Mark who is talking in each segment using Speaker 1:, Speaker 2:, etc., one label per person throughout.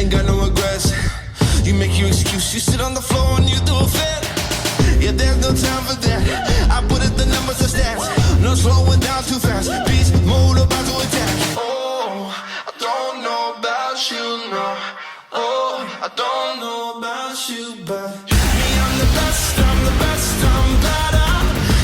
Speaker 1: ain't got no regrets. You make your excuse, you sit on the floor and you do a fit. Yeah, there's no time for that. I put it the numbers and stats. No slowing down too fast. Beast mode about to attack. Oh, I don't know about you, no. Oh, I don't know about you, but me, I'm the best, I'm the best, I'm better.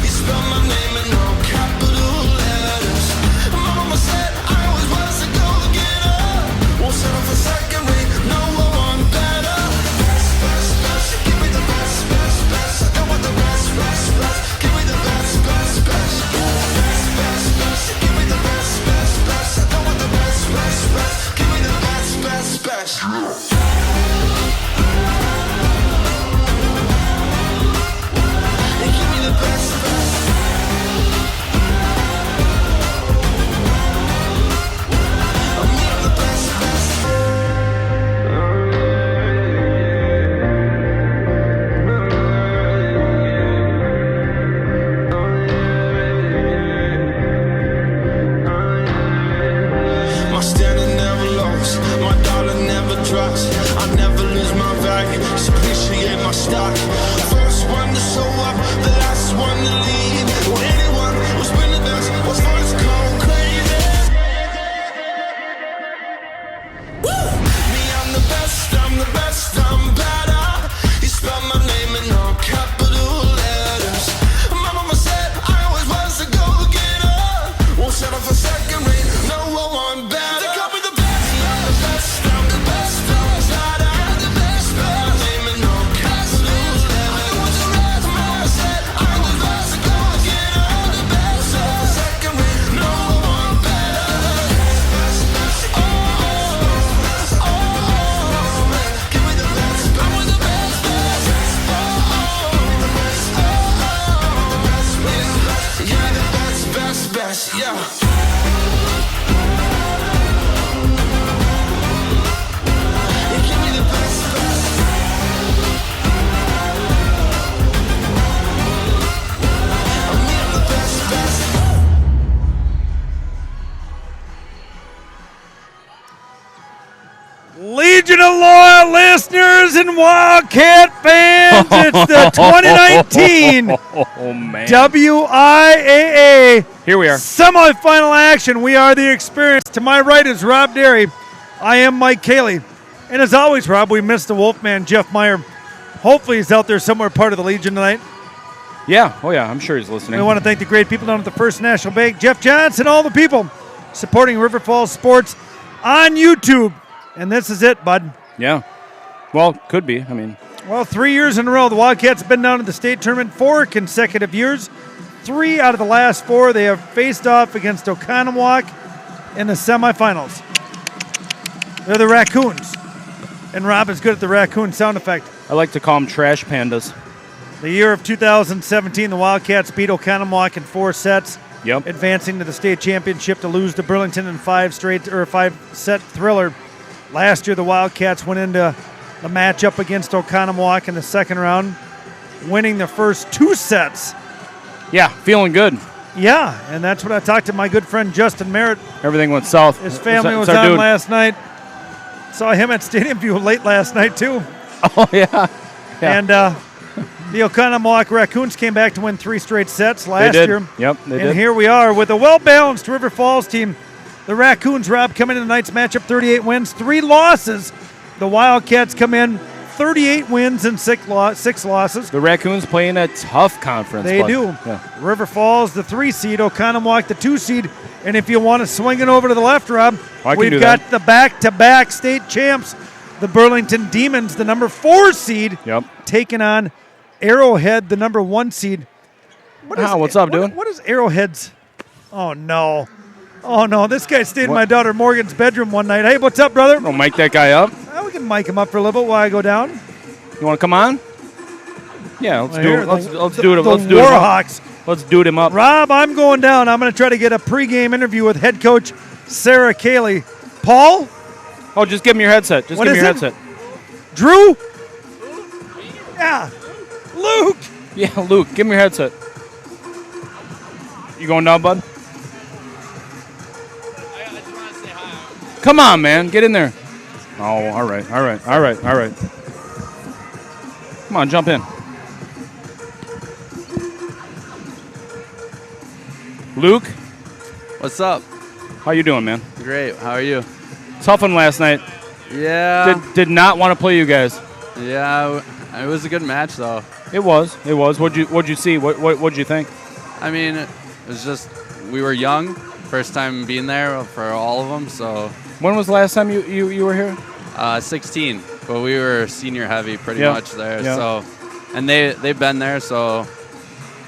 Speaker 1: You spell my name in all capital letters. Mama said I always was a go-getter. Won't settle for second rate, no one better. Best, best, best, give me the best, best, best. I don't want the best, best, best. Give me the best, best, best. Best, best, best, give me the best, best, best. I don't want the best, best, best. Give me the best, best, best. My standard never lost, my dollar never drops. I never lose my value, just appreciate my stock. First one to show up, the last one to leave. Well, anyone who's been the best was first called crazy. Woo! Me, I'm the best, I'm the best, I'm better. You spell my name in all capital letters. My mama said I always was a go-getter. Won't settle for second rate, no one better. They call me the best, I'm the best, I'm the best, I'm better. The best, spell my name in all capital letters. My mama said I always was a go-getter. The best, settle for second rate, no one better. Best, best, oh, oh, oh, oh, give me the best, I want the best, best, oh, oh, the best, oh, oh, the best, best, yeah, the best, best, best, yeah. Give me the best, best. I'm the best, best.
Speaker 2: Legion of loyal listeners and Wildcat fans, it's the 2019
Speaker 3: Oh, man.
Speaker 2: WIAA
Speaker 3: Here we are.
Speaker 2: semifinal action. We are the experience. To my right is Rob Derry. I am Mike Cayley. And as always, Rob, we missed the Wolfman, Jeff Meyer. Hopefully he's out there somewhere part of the Legion tonight.
Speaker 3: Yeah. Oh, yeah. I'm sure he's listening.
Speaker 2: We want to thank the great people down at the First National Bank, Jeff Johnson, all the people supporting River Falls Sports on YouTube. And this is it, bud.
Speaker 3: Yeah. Well, could be. I mean,
Speaker 2: Well, 3 years in a row, the Wildcats have been down to the state tournament 4 consecutive years. 3 out of the last 4, they have faced off against Oconomowoc in the semifinals. They're the Raccoons. And Rob is good at the raccoon sound effect.
Speaker 3: I like to call them trash pandas.
Speaker 2: The year of 2017, the Wildcats beat Oconomowoc in 4 sets,
Speaker 3: Yep.
Speaker 2: advancing to the state championship to lose to Burlington in 5-set thriller. Last year, the Wildcats went into the matchup against Oconomowoc in the second round, winning the first 2 sets.
Speaker 3: Yeah, feeling good.
Speaker 2: Yeah, and that's what I talked to my good friend Justin Merritt.
Speaker 3: Everything went south.
Speaker 2: His family was
Speaker 3: It's our
Speaker 2: on
Speaker 3: dude.
Speaker 2: last night. Saw him at Stadium View late last night, too.
Speaker 3: Oh, yeah. Yeah.
Speaker 2: And the Oconomowoc Raccoons came back to win 3 straight sets last
Speaker 3: They did.
Speaker 2: year.
Speaker 3: Yep, they
Speaker 2: and
Speaker 3: did.
Speaker 2: here we are with a well-balanced River Falls team. The Raccoons, Rob, come into tonight's matchup, 38 wins, 3 losses. The Wildcats come in 38 wins and 6 losses.
Speaker 3: The Raccoons play in a tough conference.
Speaker 2: They
Speaker 3: but-
Speaker 2: do.
Speaker 3: Yeah.
Speaker 2: River Falls, the 3 seed, Oconomowoc, the 2 seed. And if you want to swing it over to the left, Rob,
Speaker 3: I can
Speaker 2: we've
Speaker 3: do
Speaker 2: got
Speaker 3: that.
Speaker 2: the back-to-back state champs, the Burlington Demons, the number 4 seed,
Speaker 3: Yep.
Speaker 2: taking on Arrowhead, the number 1 seed.
Speaker 3: What's up, dude?
Speaker 2: What is Arrowhead's? Oh, no. Oh, no. This guy stayed in my daughter Morgan's bedroom one night. Hey, what's up, brother?
Speaker 3: Don't mic that guy up.
Speaker 2: We can mic him up for a little bit while I go down.
Speaker 3: You want to come on? Yeah, let's do
Speaker 2: Here,
Speaker 3: it. Let's
Speaker 2: the
Speaker 3: do it. Let's do it.
Speaker 2: Warhawks.
Speaker 3: Let's do him up.
Speaker 2: Rob, I'm going down. I'm going to try to get a pregame interview with head coach Sarah Cayley. Paul?
Speaker 3: Oh, just give me your headset. Just
Speaker 2: What
Speaker 3: give me
Speaker 2: is
Speaker 3: your
Speaker 2: it?
Speaker 3: headset.
Speaker 2: Drew? Yeah. Luke?
Speaker 3: Yeah, Luke, give me your headset. You going down, bud?
Speaker 4: I just want to say hi.
Speaker 3: Come on, man. Get in there. Oh, all right. Come on, jump in. Luke,
Speaker 4: What's up?
Speaker 3: how you doing, man?
Speaker 4: Great. How are you?
Speaker 3: Tough one last night.
Speaker 4: Yeah.
Speaker 3: Did not want to play you guys.
Speaker 4: Yeah. It was a good match, though.
Speaker 3: It was. What'd you see? What'd you think?
Speaker 4: I mean, it was just we were young, first time being there for all of them. So
Speaker 3: When was the last time you were here?
Speaker 4: 16, but we were senior heavy pretty
Speaker 3: Yeah.
Speaker 4: much there.
Speaker 3: Yeah.
Speaker 4: So, and they've been there. So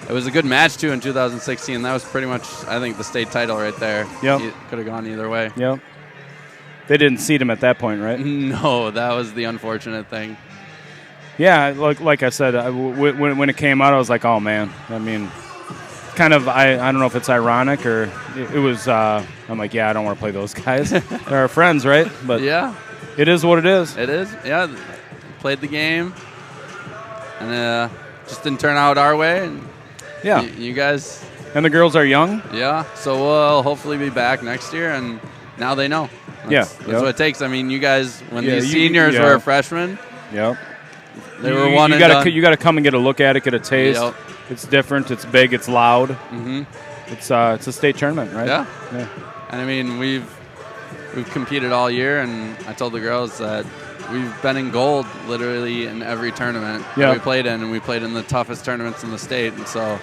Speaker 4: it was a good match too in 2016. That was pretty much, I think, the state title right there.
Speaker 3: Yep.
Speaker 4: It could have gone either way.
Speaker 3: Yep. They didn't seed him at that point, right?
Speaker 4: No, that was the unfortunate thing.
Speaker 3: Yeah, like I said, when it came out, I was like, oh man. I mean, kind of, I don't know if it's ironic or it was. I'm like, yeah, I don't want to play those guys. They're our friends, right? But
Speaker 4: Yeah,
Speaker 3: it is what it is.
Speaker 4: it is. Yeah, played the game, and just didn't turn out our way. And
Speaker 3: Yeah.
Speaker 4: you guys,
Speaker 3: And the girls are young.
Speaker 4: yeah. So we'll hopefully be back next year, and now they know. That's
Speaker 3: Yep.
Speaker 4: what it takes. I mean, you guys, when
Speaker 3: Yeah,
Speaker 4: these
Speaker 3: you-
Speaker 4: seniors
Speaker 3: yeah.
Speaker 4: were freshmen,
Speaker 3: Yep.
Speaker 4: they were one and done.
Speaker 3: You gotta come and get a look at it, get a taste.
Speaker 4: Yep.
Speaker 3: It's different. It's big. It's loud.
Speaker 4: Mm-hmm.
Speaker 3: It's a state tournament, right?
Speaker 4: Yeah.
Speaker 3: Yeah.
Speaker 4: And I mean, we've competed all year, and I told the girls that we've been in gold literally in every tournament
Speaker 3: Yeah.
Speaker 4: that we played in, and we played in the toughest tournaments in the state. And so,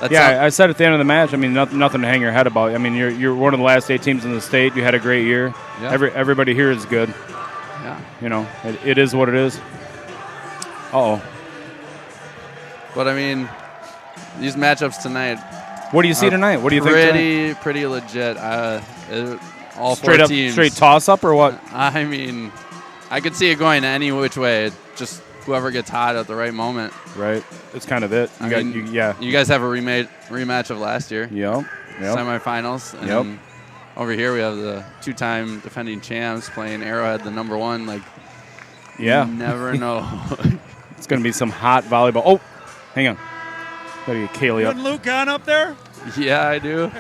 Speaker 4: that's
Speaker 3: Yeah, I said at the end of the match. I mean, nothing to hang your head about. I mean, you're one of the last 8 teams in the state. You had a great year.
Speaker 4: Yeah.
Speaker 3: Everybody here is good.
Speaker 4: yeah.
Speaker 3: You know, it is what it is. Uh-oh.
Speaker 4: But I mean, these matchups tonight,
Speaker 3: What do you see tonight? What do you think tonight?
Speaker 4: pretty legit. All
Speaker 3: Straight
Speaker 4: four
Speaker 3: up,
Speaker 4: teams.
Speaker 3: straight toss-up or what?
Speaker 4: I mean, I could see it going any which way. Just whoever gets hot at the right moment.
Speaker 3: Right. It's kind of it.
Speaker 4: I mean,
Speaker 3: yeah.
Speaker 4: You guys have a rematch of last year.
Speaker 3: Yep.
Speaker 4: Semifinals. And
Speaker 3: Yep.
Speaker 4: over here we have the 2-time defending champs playing Arrowhead, the number 1. Like,
Speaker 3: Yeah.
Speaker 4: you never know.
Speaker 3: It's going to be some hot volleyball. Oh, hang on. Gotta get Kaylee up.
Speaker 2: Putting Luke on up there.
Speaker 4: Yeah, I do.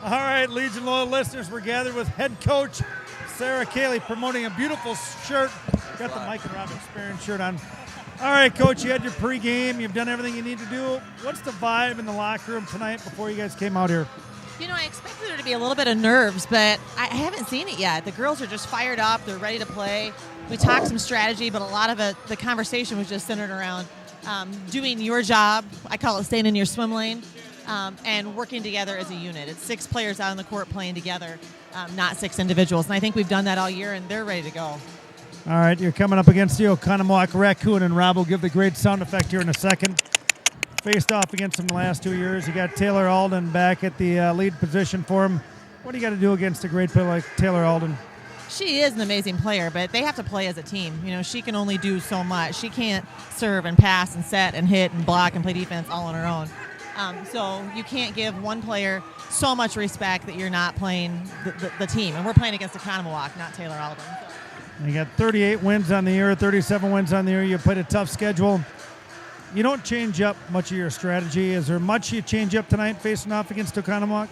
Speaker 2: All right, Legion loyal listeners, we're gathered with head coach Sarah Cayley promoting a beautiful shirt. Got the Mike and Rob Experience shirt on. All right, Coach, you had your pregame. You've done everything you need to do. What's the vibe in the locker room tonight before you guys came out here?
Speaker 5: You know, I expected there to be a little bit of nerves, but I haven't seen it yet. The girls are just fired up. They're ready to play. We talked some strategy, but a lot of it, the conversation was just centered around doing your job. I call it staying in your swim lane and working together as a unit. It's 6 players out on the court playing together, not 6 individuals. And I think we've done that all year, and they're ready to go.
Speaker 2: All right, you're coming up against the Oconomowoc Raccoon, and Rob will give the great sound effect here in a second. Faced off against him the last 2 years. You got Taylor Alden back at the lead position for him. What do you got to do against a great player like Taylor Alden?
Speaker 5: She is an amazing player, but they have to play as a team. You know, she can only do so much. She can't serve and pass and set and hit and block and play defense all on her own. So you can't give one player so much respect that you're not playing the team. And we're playing against Oconomowoc, not Taylor Alden.
Speaker 2: You got 38 wins on the year, 37 wins on the year. You played a tough schedule. You don't change up much of your strategy. Is there much you change up tonight facing off against Oconomowoc?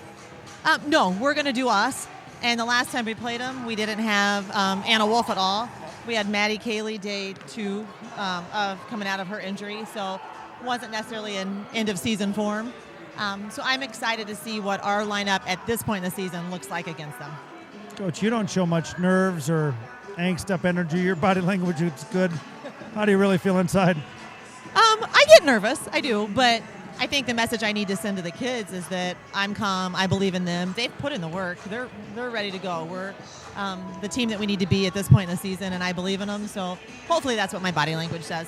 Speaker 5: No, we're going to do us. And the last time we played them, we didn't have Anna Wolf at all. We had Maddie Cayley day 2 of coming out of her injury, so it wasn't necessarily an end-of-season form. So I'm excited to see what our lineup at this point in the season looks like against them.
Speaker 2: Coach, you don't show much nerves or angst up energy. Your body language is good. How do you really feel inside?
Speaker 5: I get nervous, I do, but I think the message I need to send to the kids is that I'm calm, I believe in them. They've put in the work. They're ready to go. We're the team that we need to be at this point in the season, and I believe in them. So hopefully that's what my body language says.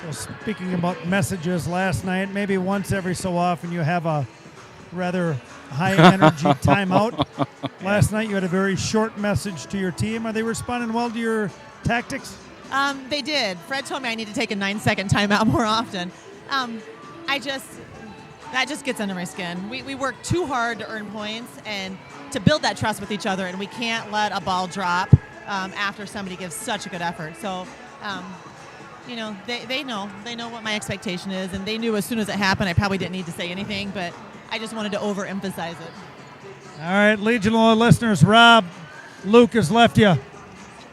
Speaker 2: So speaking about messages, last night, maybe once every so often you have a rather high-energy timeout. Last night you had a very short message to your team. Are they responding well to your tactics?
Speaker 5: They did. Fred told me I need to take a 9-second timeout more often. That just gets under my skin. We work too hard to earn points and to build that trust with each other, and we can't let a ball drop after somebody gives such a good effort. So, you know, they know what my expectation is, and they knew as soon as it happened. I probably didn't need to say anything, but I just wanted to overemphasize it.
Speaker 2: All right, Legion loyal listeners, Rob, Luke has left you.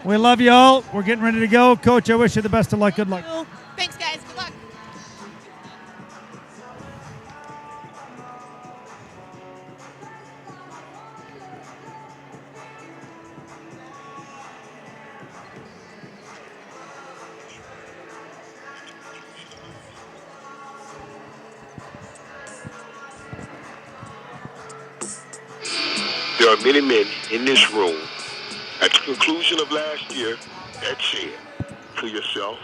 Speaker 2: We love you all. We're getting ready to go. Coach, I wish you the best of luck. Good luck.
Speaker 5: Thanks, guys. Good luck.
Speaker 6: There are many men in this room at the conclusion of last year that said to yourself,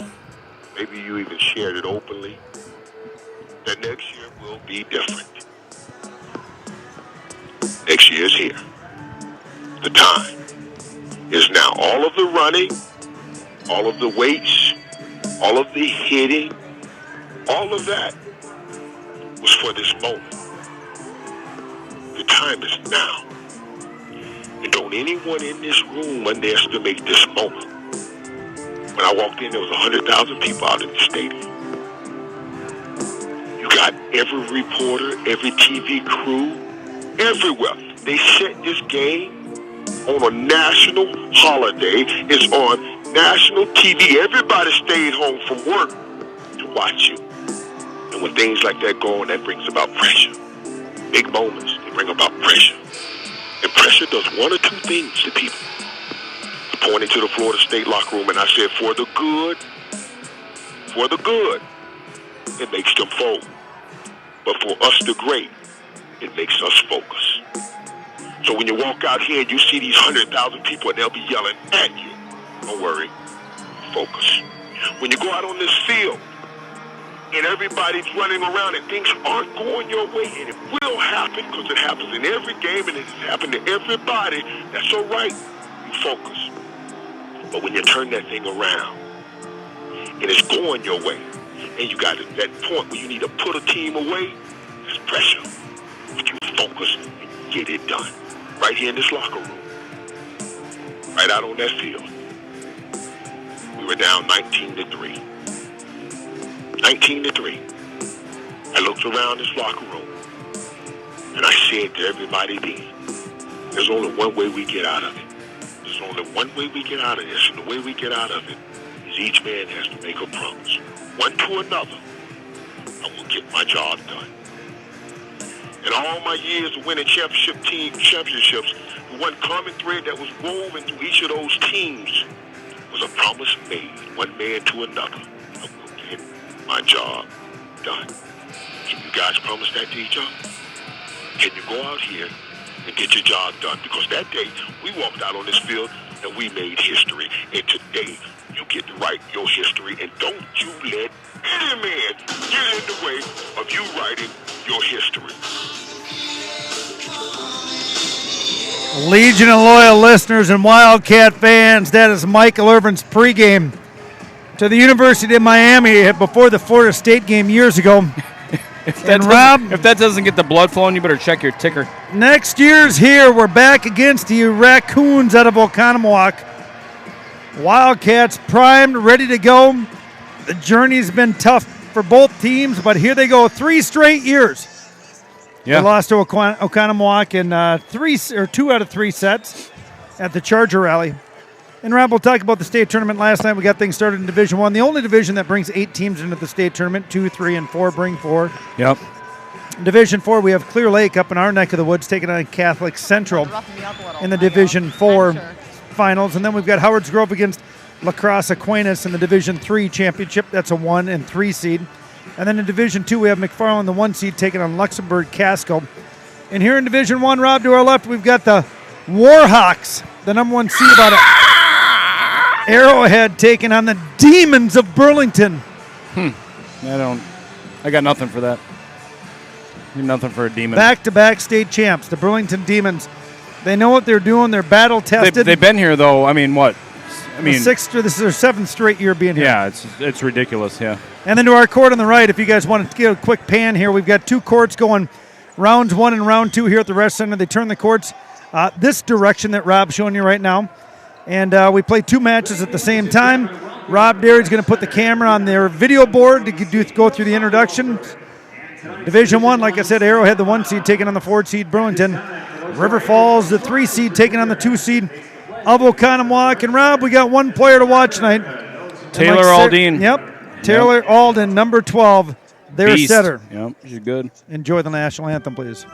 Speaker 6: maybe you even shared it openly, that next year will be different. Next year is here. The time is now. All of the running, all of the weights, all of the hitting, all of that was for this moment. The time is now. And don't anyone in this room underestimate this moment. When I walked in, there was 100,000 people out in the stadium. You got every reporter, every TV crew, everywhere. They set this game on a national holiday. It's on national TV. Everybody stayed home from work to watch you. And when things like that go on, that brings about pressure. Big moments, they bring about pressure. And pressure does one or two things to people. I pointed to the Florida State locker room and I said, for the good, it makes them fold. But for us, the great, it makes us focus. So when you walk out here and you see these 100,000 people and they'll be yelling at you, don't worry, focus. When you go out on this field and everybody's running around and things aren't going your way, and it will happen because it happens in every game and it's happened to everybody, that's all right, you focus. But when you turn that thing around and it's going your way, and you got that point where you need to put a team away, there's pressure. But you focus and get it done. Right here in this locker room. Right out on that field. We were down 19-3. 19-3. I looked around this locker room and I said to everybody then, there's only one way we get out of it. There's only one way we get out of this, and the way we get out of it is each man has to make a promise. One to another, I will get my job done. In all my years of winning championships, the one common thread that was woven through each of those teams was a promise made, one man to another. I will get my job done. Can you guys promise that to each other? Can you go out here and get your job done? Because that day, we walked out on this field and we made history. And today, you get to write your history, and don't you let any man get in the way of you writing your history.
Speaker 2: Legion of loyal listeners and Wildcat fans, that is Michael Irvin's pregame to the University of Miami before the Florida State game years ago.
Speaker 3: If that doesn't get the blood flowing, you better check your ticker.
Speaker 2: Next year's here. We're back against the Raccoons out of Oconomowoc. Wildcats primed, ready to go. The journey's been tough for both teams, but here they go. 3 straight years.
Speaker 3: Yeah.
Speaker 2: They lost to Oconomowoc in 2 out of 3 sets at the Charger Rally. And Rob, we'll talk about the state tournament. Last night we got things started in Division 1, the only division that brings 8 teams into the state tournament. 2, 3, and 4 bring 4.
Speaker 3: Yep.
Speaker 2: In Division 4, we have Clear Lake up in our neck of the woods taking on Catholic Central in the Division 4 finals. And then we've got Howard's Grove against La Crosse Aquinas in the Division 3 championship. That's a 1 and 3 seed. And then in Division 2, we have McFarland, the 1 seed, taking on Luxembourg Casco. And here in Division 1, Rob, to our left, we've got the Warhawks, the number 1 seed out of Arrowhead, taking on the Demons of Burlington.
Speaker 3: I got nothing for that. Nothing for a Demon.
Speaker 2: Back-to-back state champs, the Burlington Demons. They know what they're doing. They're battle-tested.
Speaker 3: They've been here, though. I mean, what?
Speaker 2: This is their 7th straight year being here.
Speaker 3: Yeah, it's ridiculous, yeah.
Speaker 2: And then to our court on the right, if you guys want to get a quick pan here, we've got 2 courts going rounds 1 and round 2 here at the Rest Center. They turn the courts this direction that Rob's showing you right now. And we play 2 matches at the same time. Rob Derry's going to put the camera on their video board to go through the introduction. Division 1, like I said, Arrowhead, the 1 seed, taking on the 4 seed Burlington. River Falls, the 3 seed, taking on the 2 seed of Oconomowoc. And Rob, we got one player to watch tonight.
Speaker 3: Taylor Aldine.
Speaker 2: Yep. Taylor Alden, number 12. Their
Speaker 3: Beast.
Speaker 2: setter.
Speaker 3: Yep, she's good.
Speaker 2: Enjoy the national anthem, please.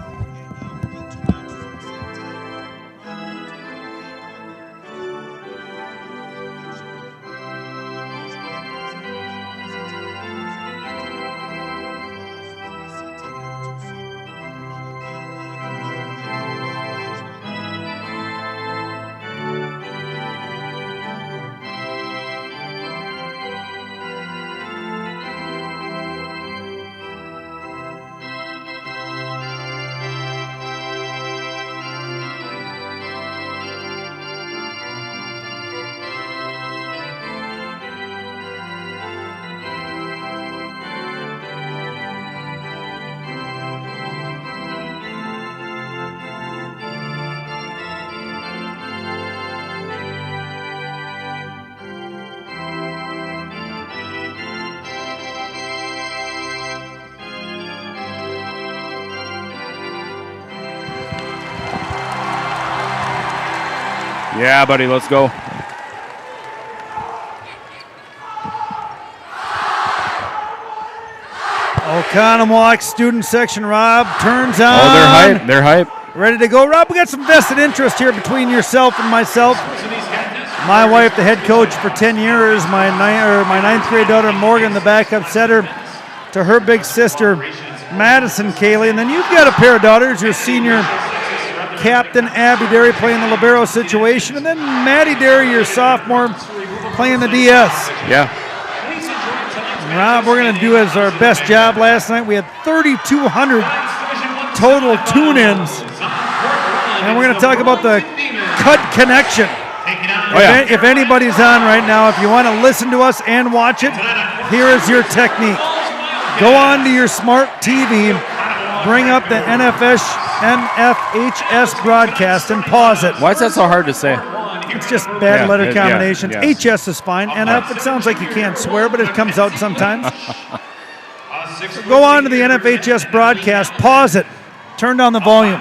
Speaker 3: Yeah, buddy, let's go.
Speaker 2: Oconomowoc student section, Rob, turns on.
Speaker 3: Oh, they're hype. They're hype.
Speaker 2: Ready to go. Rob, we got some vested interest here between yourself and myself. My wife, the head coach for 10 years. My ninth grade daughter, Morgan, the backup setter, to her big sister, Madison Cayley. And then you've got a pair of daughters, your senior captain, Abby Derry, playing the libero situation. And then Maddie Derry, your sophomore, playing the DS.
Speaker 3: Yeah.
Speaker 2: Rob, we're going to do as our best job last night. We had 3,200 total tune-ins. And we're going to talk about the cut connection.
Speaker 3: Oh, yeah.
Speaker 2: If anybody's on right now, if you want to listen to us and watch it, here is your technique. Go on to your smart TV, bring up the NFHS broadcast and pause it.
Speaker 3: Why is that so hard to say?
Speaker 2: It's just bad letter
Speaker 3: yeah,
Speaker 2: combinations.
Speaker 3: yeah.
Speaker 2: HS is fine. NF, it sounds like you can't swear, but it comes out sometimes. So go on to the NFHS broadcast, pause it, turn down the volume,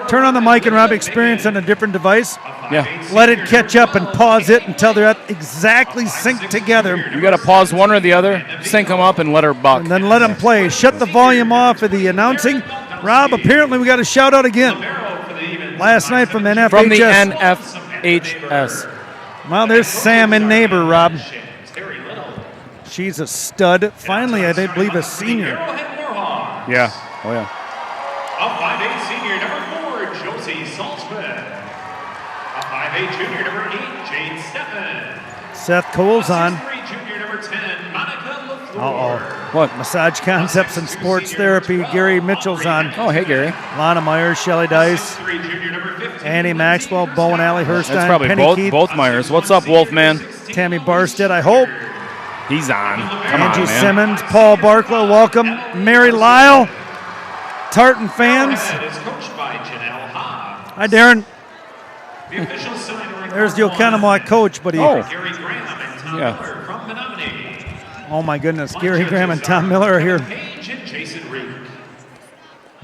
Speaker 2: turn on the mic and Rob Experience on a different device.
Speaker 3: Yeah.
Speaker 2: Let it catch up and pause it until they're exactly synced together.
Speaker 3: You got to pause one or the other, sync them up, and let her buck.
Speaker 2: And then let them play. Shut the volume off of the announcing. Rob, apparently we got a shout out again. Last night from the NFHS.
Speaker 3: From the NFHS.
Speaker 2: Well, there's Sam and neighbor, Rob. She's a stud. Finally, I believe a senior.
Speaker 3: Yeah. Oh, yeah.
Speaker 7: A 5'8" senior, number 4, Josie Saltzman. A 5'8" junior, number 8, Jade Steffen.
Speaker 2: Seth Cole's on.
Speaker 7: 6'3" junior, number 10, Monica LaFleur.
Speaker 2: Uh-oh.
Speaker 3: What?
Speaker 2: Massage Concepts and Sports Therapy. Gary Mitchell's on.
Speaker 3: Oh, hey, Gary.
Speaker 2: Lana Myers, Shelly Dice,
Speaker 7: 6'3" junior, number 15,
Speaker 2: Annie Maxwell, Bowen Alley, Herstein,
Speaker 3: That's probably
Speaker 2: Penny Keith,
Speaker 3: both Myers. What's up, Wolfman?
Speaker 2: Tammy Barstead, I hope.
Speaker 3: He's on. Come
Speaker 2: Angie
Speaker 3: on, man.
Speaker 2: Simmons, Paul Barklow, welcome. Mary Lyle, Tartan fans.
Speaker 7: is coached by Janelle Ha.
Speaker 2: Hi, Darren.
Speaker 7: The official sign
Speaker 2: There's the Oconomowoc coach, but he,
Speaker 3: Oh.
Speaker 7: Gary Graham and Tom
Speaker 3: Yeah.
Speaker 7: Miller from Menominee.
Speaker 2: oh my goodness, Gary Graham and Tom Miller are here.
Speaker 7: Page and Jason Reed.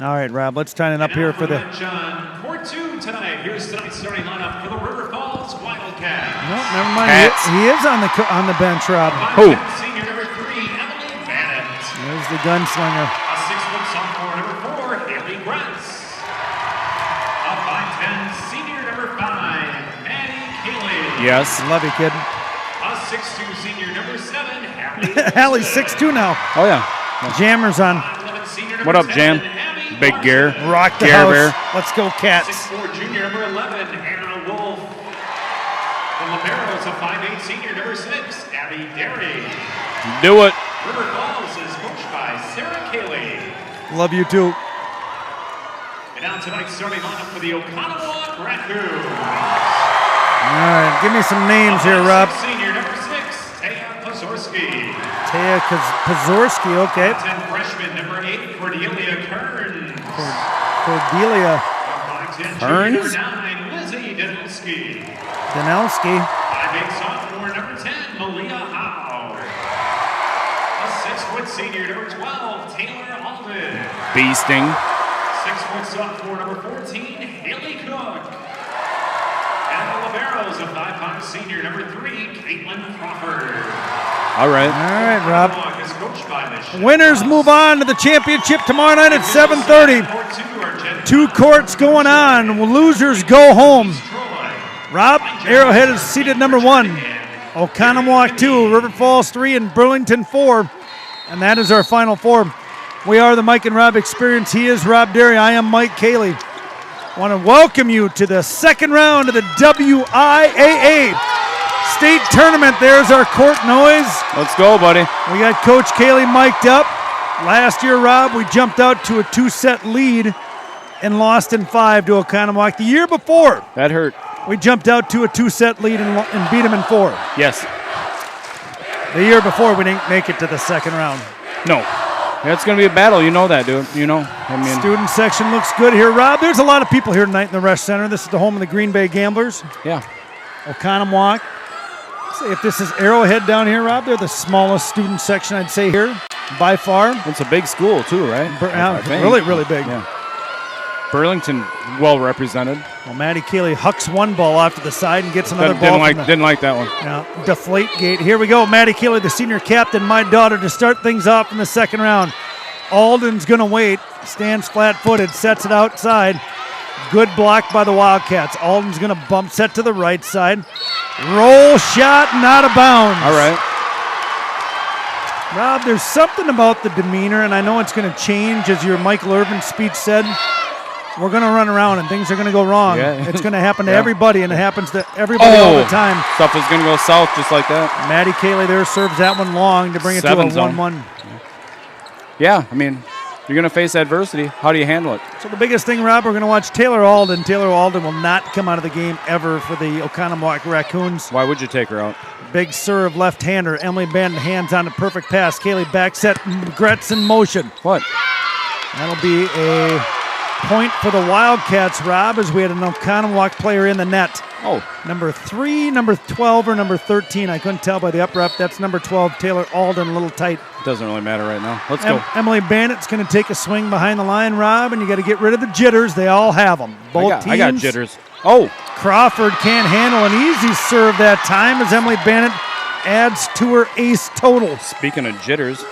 Speaker 2: All right, Rob, let's tie it up here for the.
Speaker 7: John, Court 2 tonight. Here's tonight's starting lineup for the River Falls Wildcat.
Speaker 2: No, never mind.
Speaker 3: Cats.
Speaker 2: He is on the bench, Rob.
Speaker 3: Who?
Speaker 7: Senior number 3, Emily Bannett.
Speaker 2: There's the gunslinger.
Speaker 7: A 6-foot sophomore, number 4, Haley Gretz. A 5'10" senior, number 5, Maddie Cayley.
Speaker 3: Yes.
Speaker 2: Love you, kid.
Speaker 7: A 6'2" senior, number 7, Hallie.
Speaker 2: Hallie's 6'2" now.
Speaker 3: Oh, yeah.
Speaker 2: Jammer's on.
Speaker 7: 5'11" senior,
Speaker 3: What
Speaker 7: number
Speaker 3: up, Jam?
Speaker 7: 10, Abby
Speaker 3: Big
Speaker 7: Washington.
Speaker 3: gear.
Speaker 2: Rock the
Speaker 3: Care
Speaker 2: house.
Speaker 3: Bear.
Speaker 2: Let's go, Cats.
Speaker 7: 6'4" junior, number 11, Anna Wolf. The liberos, a 5'8" senior, number 6, Abby Derry.
Speaker 3: Do it.
Speaker 7: River Falls is coached by Sarah Cayley.
Speaker 2: Love you too.
Speaker 7: And now tonight's starting lineup for the Oconomowoc Raccoons.
Speaker 2: All right, give me some names here, Rob.
Speaker 7: Senior, number 6, Taya Pozorski.
Speaker 2: Taya Pazorski, okay.
Speaker 7: 10 freshman, number 8, Cordelia Kern.
Speaker 2: Cordelia
Speaker 7: 5'10"
Speaker 3: Kearns?
Speaker 7: junior, number 9, Lizzie Denelski.
Speaker 2: Danelski.
Speaker 7: 5'8" sophomore, number 10, Malia Howe. A 6-foot senior, number 12, Taylor Alden.
Speaker 3: Beasting.
Speaker 7: 6-foot sophomore, number 14, Haley Cook. And the liberos of 5'5" senior number 3, Caitlin Crawford.
Speaker 3: All right.
Speaker 2: All right, Rob.
Speaker 7: Oconomowoc is coached by Michelle
Speaker 2: Winners move on to the championship tomorrow night at 7:30. Two courts going on. Losers go home. Rob, Arrowhead is seated number 1. Oconomowoc 2, River Falls 3, and Burlington 4. And that is our final 4. We are the Mike and Rob Experience. He is Rob Derry. I am Mike Cayley. I want to welcome you to the second round of the WIAA State Tournament. There's our court noise.
Speaker 3: Let's go, buddy.
Speaker 2: We got Coach Cayley mic'd up. Last year, Rob, we jumped out to a 2-set lead and lost in 5 to Oconomowoc. The year before,
Speaker 3: That hurt.
Speaker 2: we jumped out to a 2-set lead and beat them in 4.
Speaker 3: Yes.
Speaker 2: The year before, we didn't make it to the second round.
Speaker 3: No. That's going to be a battle. You know that, dude. You know. I mean,
Speaker 2: Student section looks good here, Rob. There's a lot of people here tonight in the Resch Center. This is the home of the Green Bay Gamblers.
Speaker 3: yeah.
Speaker 2: Oconomowoc. Say if this is Arrowhead down here, Rob, they're the smallest student section, I'd say, here by far.
Speaker 3: It's a big school, too, right? I think.
Speaker 2: Really, really big.
Speaker 3: Yeah. Burlington, well represented.
Speaker 2: Well, Maddie Cayley hucks one ball off to the side and gets another
Speaker 3: Didn't
Speaker 2: ball.
Speaker 3: like that one.
Speaker 2: Deflate gate. Here we go. Maddie Cayley, the senior captain, my daughter, to start things off in the second round. Alden's going to wait. Stands flat-footed. Sets it outside. Good block by the Wildcats. Alden's going to bump set to the right side. Roll shot, not a bounds.
Speaker 3: All right.
Speaker 2: Rob, there's something about the demeanor, and I know it's going to change, as your Michael Irvin speech said. We're going to run around, and things are going to go wrong.
Speaker 3: Yeah.
Speaker 2: It's going to happen to
Speaker 3: Yeah.
Speaker 2: everybody, and it happens to everybody all the time.
Speaker 3: Stuff is going to go south just like that.
Speaker 2: Maddie Cayley there serves that one long to bring it to a 1-1.
Speaker 3: Yeah, I mean, you're going to face adversity. How do you handle it?
Speaker 2: So the biggest thing, Rob, we're going to watch Taylor Alden. Taylor Alden will not come out of the game ever for the Oconomowoc Raccoons.
Speaker 3: Why would you take her out?
Speaker 2: Big serve, left-hander. Emily Bannon hands on a perfect pass. Cayley back set, Gretz in motion.
Speaker 3: What?
Speaker 2: That'll be a point for the Wildcats, Rob, as we had an Oconomowoc player in the net.
Speaker 3: Oh.
Speaker 2: Number 3, number 12, or number 13. I couldn't tell by the up rep. That's number 12, Taylor Alden, a little tight.
Speaker 3: Doesn't really matter right now. Let's go.
Speaker 2: Emily Bannett's going to take a swing behind the line, Rob, and you got to get rid of the jitters. They all have them. Both teams.
Speaker 3: I got jitters. Oh.
Speaker 2: Crawford can't handle an easy serve that time as Emily Bannett adds to her ace total.
Speaker 3: Speaking of jitters.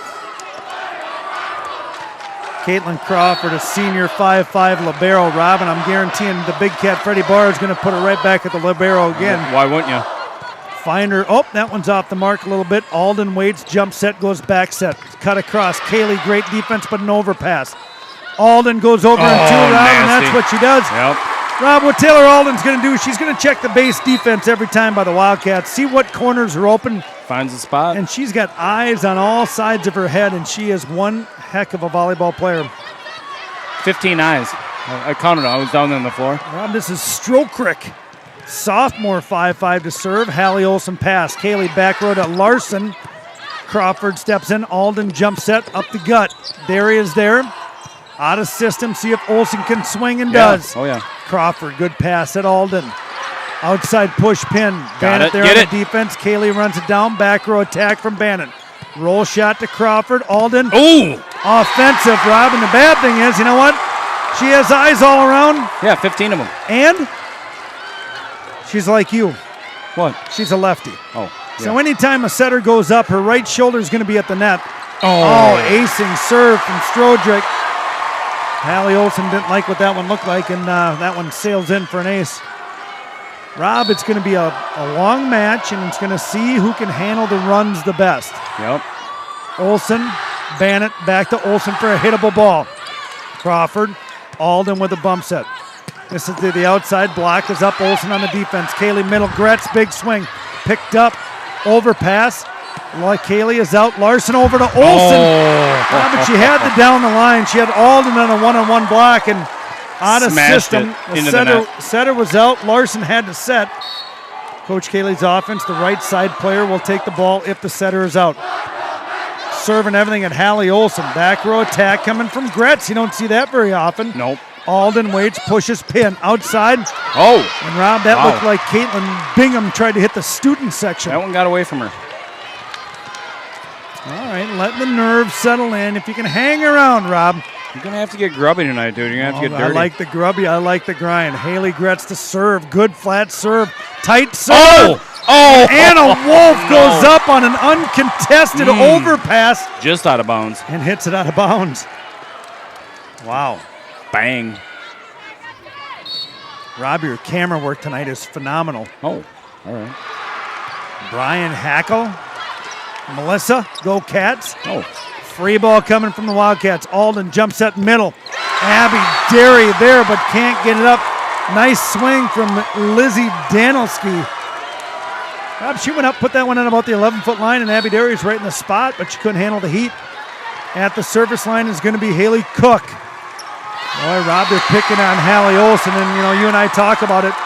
Speaker 2: Caitlin Crawford, a senior 5'5" libero, Rob, and I'm guaranteeing the big cat Freddie Barr is going to put it right back at the libero again.
Speaker 3: Why wouldn't you?
Speaker 2: Find her. Oh, that one's off the mark a little bit. Alden waits, jump set, goes back set. Cut across. Cayley, great defense, but an overpass. Alden goes over in 2, Rob, and that's what she does.
Speaker 3: Yep.
Speaker 2: Rob, what Taylor Alden's going to do, she's going to check the base defense every time by the Wildcats, see what corners are open.
Speaker 3: Finds a spot.
Speaker 2: And she's got eyes on all sides of her head, and she is one heck of a volleyball player.
Speaker 3: 15 eyes. I counted them. I was down on the floor.
Speaker 2: Rob, this is Strokrick. Sophomore 5'5" to serve. Hallie Olsen pass. Cayley back row to Larson. Crawford steps in. Alden jump set up the gut. There he is there. Out of system. See if Olsen can swing and does.
Speaker 3: Oh, yeah.
Speaker 2: Crawford, good pass at Alden. Outside push pin. Bannon
Speaker 3: it.
Speaker 2: there
Speaker 3: Get
Speaker 2: on
Speaker 3: it.
Speaker 2: the defense. Cayley runs it down. Back row attack from Bannon. Roll shot to Crawford. Alden.
Speaker 3: Ooh.
Speaker 2: Offensive, Rob. And the bad thing is, you know what? She has eyes all around.
Speaker 3: Yeah, 15 of them.
Speaker 2: And she's like you.
Speaker 3: What?
Speaker 2: She's a lefty.
Speaker 3: Oh. Yeah.
Speaker 2: So anytime a setter goes up, her right shoulder is going to be at the net.
Speaker 3: Oh.
Speaker 2: Acing serve from Strodrick. Hallie Olsen didn't like what that one looked like, and that one sails in for an ace. Rob, it's going to be a long match, and it's going to see who can handle the runs the best.
Speaker 3: Yep.
Speaker 2: Olsen, Bannon, back to Olsen for a hittable ball. Crawford, Alden with a bump set. This is the outside block is up. Olsen on the defense. Cayley middle. Gretz, big swing. Picked up. Overpass. Cayley is out. Larson over to Olsen. But she had the down the line. She had Alden on a one-on-one block and out of
Speaker 3: Smashed
Speaker 2: system.
Speaker 3: it into the net.
Speaker 2: Setter was out. Larson had to set. Coach Cayley's offense, the right side player will take the ball if the setter is out. Serving everything at Hallie Olsen. Back row attack coming from Gretz. You don't see that very often.
Speaker 3: Nope.
Speaker 2: Alden waits, pushes pin. Outside.
Speaker 3: Oh.
Speaker 2: And Rob, that looked like Caitlin Bingham tried to hit the student section.
Speaker 3: That one got away from her.
Speaker 2: All right, let the nerves settle in. If you can hang around, Rob,
Speaker 3: You're going to have to get grubby tonight, dude. You're going to have to get dirty.
Speaker 2: I like the grubby. I like the grind. Haley Gretz to serve. Good flat serve. Tight serve.
Speaker 3: Oh!
Speaker 2: Anna Wolf goes up on an uncontested overpass.
Speaker 3: Just out of bounds.
Speaker 2: And hits it out of bounds. Wow.
Speaker 3: Bang.
Speaker 2: Robbie, your camera work tonight is phenomenal.
Speaker 3: Oh, all right.
Speaker 2: Brian Hackle. Melissa, go Cats.
Speaker 3: Oh.
Speaker 2: Free ball coming from the Wildcats. Alden jumps at middle. Abby Derry there, but can't get it up. Nice swing from Lizzie Danilski. Rob, she went up, put that one in about the 11-foot line, and Abby Derry's right in the spot, but she couldn't handle the heat. At the service line is going to be Haley Cook. Boy, Rob, they're picking on Hallie Olson, and you and I talk about it.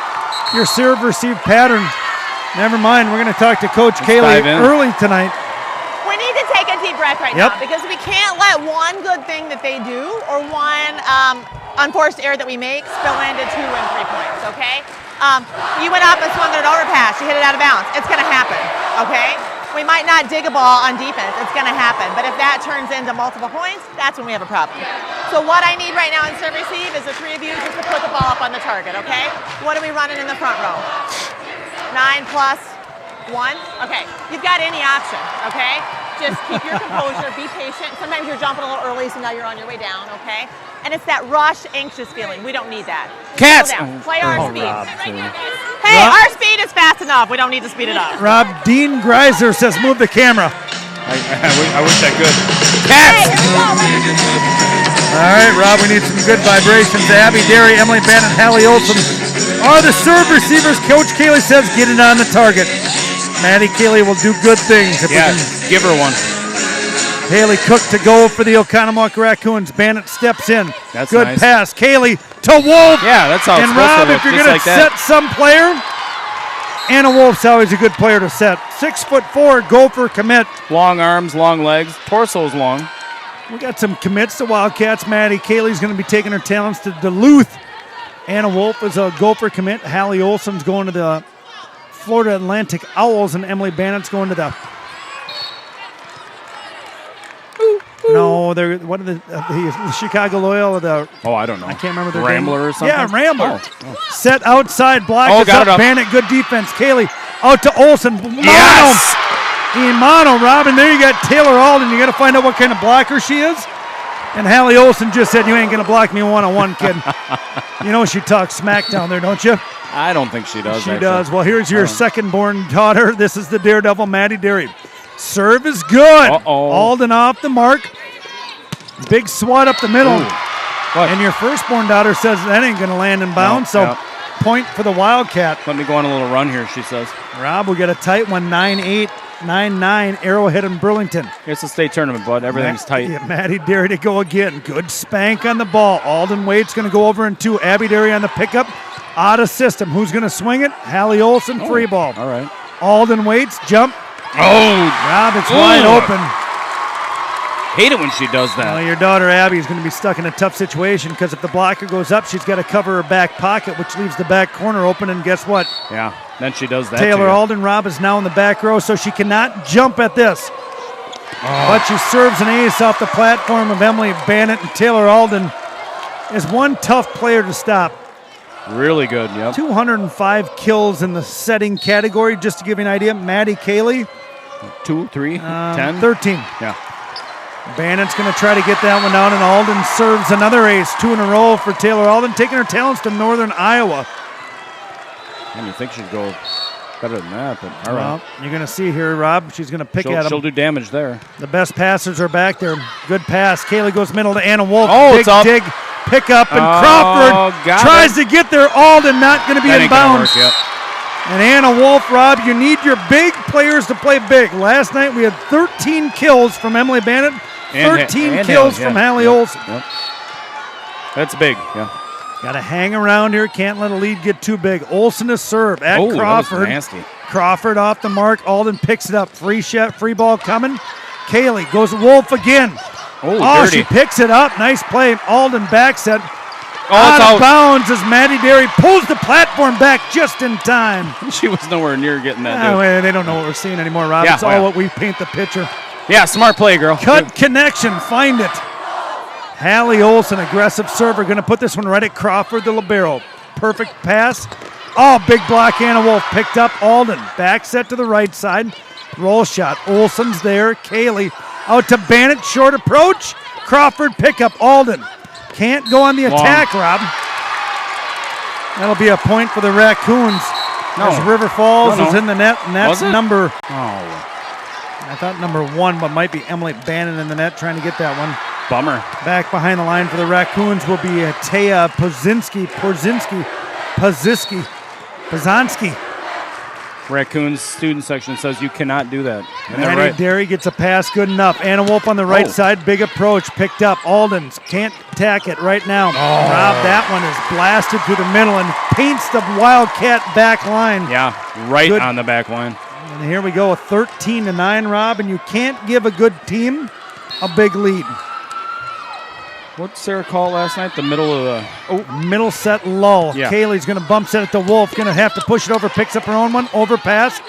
Speaker 2: Your serve-receive pattern. Never mind, we're going to talk to Coach Kaylee early tonight.
Speaker 8: We need to take a deep breath right now because we can't let one good thing that they do or one unforced error that we make spill into 2 and 3 points, okay? You went up and swung at an overpass. You hit it out of bounds. It's going to happen, okay? We might not dig a ball on defense. It's going to happen. But if that turns into multiple points, that's when we have a problem. So what I need right now in serve receive is the 3 of you just to put the ball up on the target, okay? What are we running in the front row? 9 plus 1? Okay, you've got any option, okay? Just keep your composure, be patient. Sometimes you're jumping a little early, so now you're on your way down, okay? And it's that rush, anxious feeling. We don't need that.
Speaker 3: Cats!
Speaker 8: Play our speed.
Speaker 3: Rob,
Speaker 8: Hey, our speed is fast enough. We don't need to speed it up.
Speaker 2: Rob, Dean Greiser says move the camera.
Speaker 3: I wish I could.
Speaker 8: Hey,
Speaker 3: Cats!
Speaker 8: here we go.
Speaker 2: All right, Rob, we need some good vibrations. Abby Derry, Emily Bannon, Hallie Olson are the serve receivers. Coach Kaylee says get it on the target. Maddie Kaylee will do good things. If we can
Speaker 3: give her one.
Speaker 2: Haley Cook to go for the Oconomowoc Raccoons. Bannett steps in.
Speaker 3: That's
Speaker 2: good
Speaker 3: nice.
Speaker 2: pass. Kaylee to Wolf.
Speaker 3: Yeah, that's how it's
Speaker 2: and
Speaker 3: supposed
Speaker 2: Rob,
Speaker 3: to
Speaker 2: if
Speaker 3: look,
Speaker 2: you're
Speaker 3: just
Speaker 2: going
Speaker 3: like
Speaker 2: to
Speaker 3: that.
Speaker 2: set some player, Anna Wolf's always a good player to set. 6'4", gopher commit.
Speaker 3: Long arms, long legs, torso's long.
Speaker 2: We got some commits to Wildcats. Maddie Kaylee's going to be taking her talents to Duluth. Anna Wolf is a gopher commit. Hallie Olson's going to the Florida Atlantic Owls, and Emily Bannett's going to the... No, they're what are the Chicago Loyal or the?
Speaker 3: Oh, I don't know.
Speaker 2: I can't remember their
Speaker 3: Rambler
Speaker 2: name.
Speaker 3: or something.
Speaker 2: Yeah, Rambler.
Speaker 3: Oh.
Speaker 2: Set outside, block.
Speaker 3: Oh,
Speaker 2: is
Speaker 3: got
Speaker 2: up.
Speaker 3: it up.
Speaker 2: Bannett, good defense. Kaylee out to Olson.
Speaker 3: Yes!
Speaker 2: Mono, Robin. There you got Taylor Alden. You got to find out what kind of blocker she is. And Hallie Olson just said, "You ain't gonna block me one-on-one, kid." You know she talks smack down there, don't you?
Speaker 3: I don't think she does.
Speaker 2: She does. Well, here's your second-born daughter. This is the Daredevil, Maddie Derry. Serve is good. Alden off the mark. Big swat up the middle. And your firstborn daughter says that ain't going to land in bounds, point for the Wildcat.
Speaker 3: Let me go on a little run here, she says.
Speaker 2: Rob, we got a tight one, 9-8, 9-9, Arrowhead and Burlington.
Speaker 3: It's a state tournament, bud. Everything's tight.
Speaker 2: Yeah, Maddie Derry to go again. Good spank on the ball. Alden Wade's going to go over in 2. Abby Derry on the pickup. Out of system. Who's going to swing it? Hallie Olson, free ball.
Speaker 3: All right.
Speaker 2: Alden Wade's jump.
Speaker 3: Oh!
Speaker 2: Rob, it's wide open.
Speaker 3: Hate it when she does that.
Speaker 2: Well, your daughter Abby is going to be stuck in a tough situation because if the blocker goes up, she's got to cover her back pocket, which leaves the back corner open. And guess what?
Speaker 3: Yeah, then she does that.
Speaker 2: Taylor Alden Rob is now in the back row, so she cannot jump at this. But she serves an ace off the platform of Emily Bannett, and Taylor Alden is one tough player to stop.
Speaker 3: Really good, yep.
Speaker 2: 205 kills in the setting category. Just to give you an idea, Maddie Kaylee.
Speaker 3: 2, 3, 10?
Speaker 2: 13.
Speaker 3: Yeah.
Speaker 2: Bannett's going to try to get that one down, and Alden serves another ace. 2 in a row for Taylor Alden, taking her talents to Northern Iowa.
Speaker 3: And you think she'd go better than that, but all right.
Speaker 2: Well, you're going to see here, Rob. She's going to pick at him.
Speaker 3: She'll do damage there.
Speaker 2: The best passers are back there. Good pass. Kaylee goes middle to Anna Wolf.
Speaker 3: Oh,
Speaker 2: Big
Speaker 3: it's up.
Speaker 2: dig, pick up, and Crawford tries to get there. Alden not going to be
Speaker 3: That
Speaker 2: in
Speaker 3: ain't gonna
Speaker 2: bounds.
Speaker 3: work, yep.
Speaker 2: And Anna Wolf, Rob, you need your big players to play big. Last night we had 13 kills from Emily Bannett, 13 kills from Hallie Olson.
Speaker 3: Yep. That's big, yeah.
Speaker 2: Got to hang around here. Can't let a lead get too big. Olson to serve at
Speaker 3: Crawford.
Speaker 2: Crawford.
Speaker 3: That was nasty.
Speaker 2: Crawford off the mark. Alden picks it up. Free shot, free ball coming. Kaylee goes Wolf again.
Speaker 3: Oh, dirty.
Speaker 2: She picks it up. Nice play. Alden backs it.
Speaker 3: Oh,
Speaker 2: out of bounds as Maddie Derry pulls the platform back just in time.
Speaker 3: She was nowhere near getting that.
Speaker 2: Well, they don't know what we're seeing anymore, Rob.
Speaker 3: Yeah,
Speaker 2: it's all what we paint the picture.
Speaker 3: Yeah, smart play, girl.
Speaker 2: Cut connection. Find it. Hallie Olsen, aggressive server, going to put this one right at Crawford, the libero. Perfect pass. Oh, big block. Anna Wolf picked up Alden. Back set to the right side. Roll shot. Olsen's there. Kaylee out to Bannett. Short approach. Crawford pickup. Alden can't go on the attack, Rob. That'll be a point for the Raccoons. As River Falls is in the net, and that's number. I thought number 1, but might be Emily Bannon in the net trying to get that one.
Speaker 3: Bummer.
Speaker 2: Back behind the line for the Raccoons will be Taya Pozanski.
Speaker 3: Raccoons student section says you cannot do that. And they're
Speaker 2: Maddie
Speaker 3: right.
Speaker 2: Derry gets a pass good enough. Anna Wolf on the right side. Big approach. Picked up. Aldens can't attack it right now. Rob, that one is blasted through the middle and paints the Wildcat back line.
Speaker 3: Yeah, right on the back line.
Speaker 2: And here we go, a 13-9, Rob, and you can't give a good team a big lead.
Speaker 3: What'd Sarah call last night? The middle of the...
Speaker 2: Middle set lull.
Speaker 3: Yeah.
Speaker 2: Kaylee's going to bump set it to Wolf. Going to have to push it over. Picks up her own one. Overpass.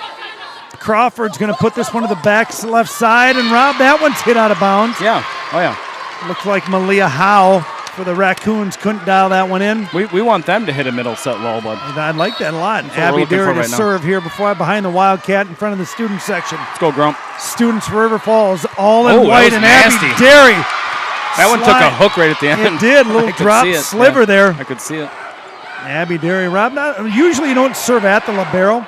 Speaker 2: Crawford's going to put this one to the back left side. And Rob, that one's hit out of bounds.
Speaker 3: Yeah. Oh, yeah.
Speaker 2: Looks like Malia Howe for the Raccoons couldn't dial that one in.
Speaker 3: We want them to hit a middle set lull, but...
Speaker 2: I'd like that a lot.
Speaker 3: That's what we're
Speaker 2: Abby
Speaker 3: looking
Speaker 2: Derry
Speaker 3: for
Speaker 2: to
Speaker 3: right now.
Speaker 2: serve here behind the Wildcat in front of the student section.
Speaker 3: Let's go, Grump.
Speaker 2: Students for River Falls all in
Speaker 3: Oh, that
Speaker 2: white,
Speaker 3: was
Speaker 2: and
Speaker 3: nasty.
Speaker 2: Abby Derry.
Speaker 3: That one took a hook right at the end.
Speaker 2: It did. Little
Speaker 3: I could
Speaker 2: drop
Speaker 3: see it.
Speaker 2: sliver there.
Speaker 3: I could see it.
Speaker 2: Abby Derry. Rob, usually you don't serve at the libero,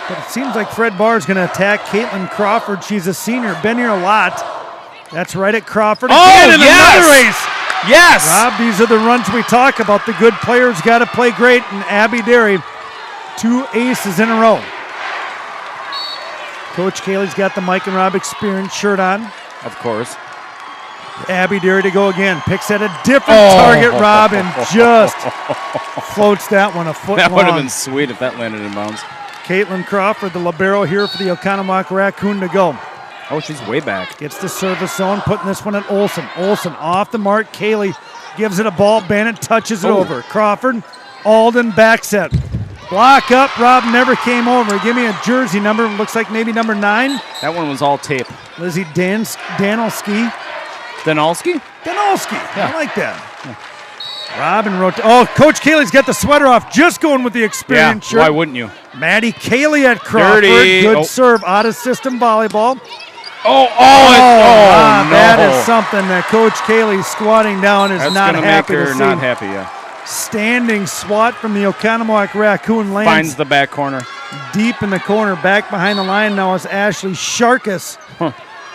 Speaker 2: but it seems like Fred Barr is going to attack Caitlin Crawford. She's a senior, been here a lot. That's right at Crawford. Again, and another ace.
Speaker 3: Yes!
Speaker 2: Rob, these are the runs we talk about. The good players got to play great, and Abby Derry, 2 aces in a row. Coach Kaylee's got the Mike and Rob experience shirt on.
Speaker 3: Of course.
Speaker 2: Abby Derry to go again. Picks at a different target, Rob, and just floats that one a foot
Speaker 3: That
Speaker 2: long.
Speaker 3: would have been sweet if that landed in bounds.
Speaker 2: Caitlin Crawford, the libero here for the Oconomowoc Raccoon to go.
Speaker 3: Oh, she's way back.
Speaker 2: Gets the service zone, putting this one at Olsen. Olsen off the mark. Kaylee gives it a ball. Bennett touches it over. Crawford, Alden back set. Block up. Rob never came over. Give me a jersey number. Looks like maybe number 9.
Speaker 3: That one was all tape.
Speaker 2: Lizzie Danilski.
Speaker 3: Danilski?
Speaker 2: Yeah. I like that. Yeah. Robin wrote. Coach Kaylee's got the sweater off. Just going with the experience shirt.
Speaker 3: Why wouldn't you?
Speaker 2: Maddie Kaylee at Crawford.
Speaker 3: Dirty.
Speaker 2: Good serve. Out of system volleyball.
Speaker 3: Rob,
Speaker 2: no. That
Speaker 3: no.
Speaker 2: is something that Coach Kaylee squatting down is
Speaker 3: That's
Speaker 2: not
Speaker 3: gonna
Speaker 2: happy
Speaker 3: make
Speaker 2: to
Speaker 3: her
Speaker 2: see.
Speaker 3: not happy, yeah.
Speaker 2: Standing swat from the Oconomowoc Raccoon lands
Speaker 3: Finds the back corner.
Speaker 2: deep in the corner. Back behind the line now is Ashley Sharkus.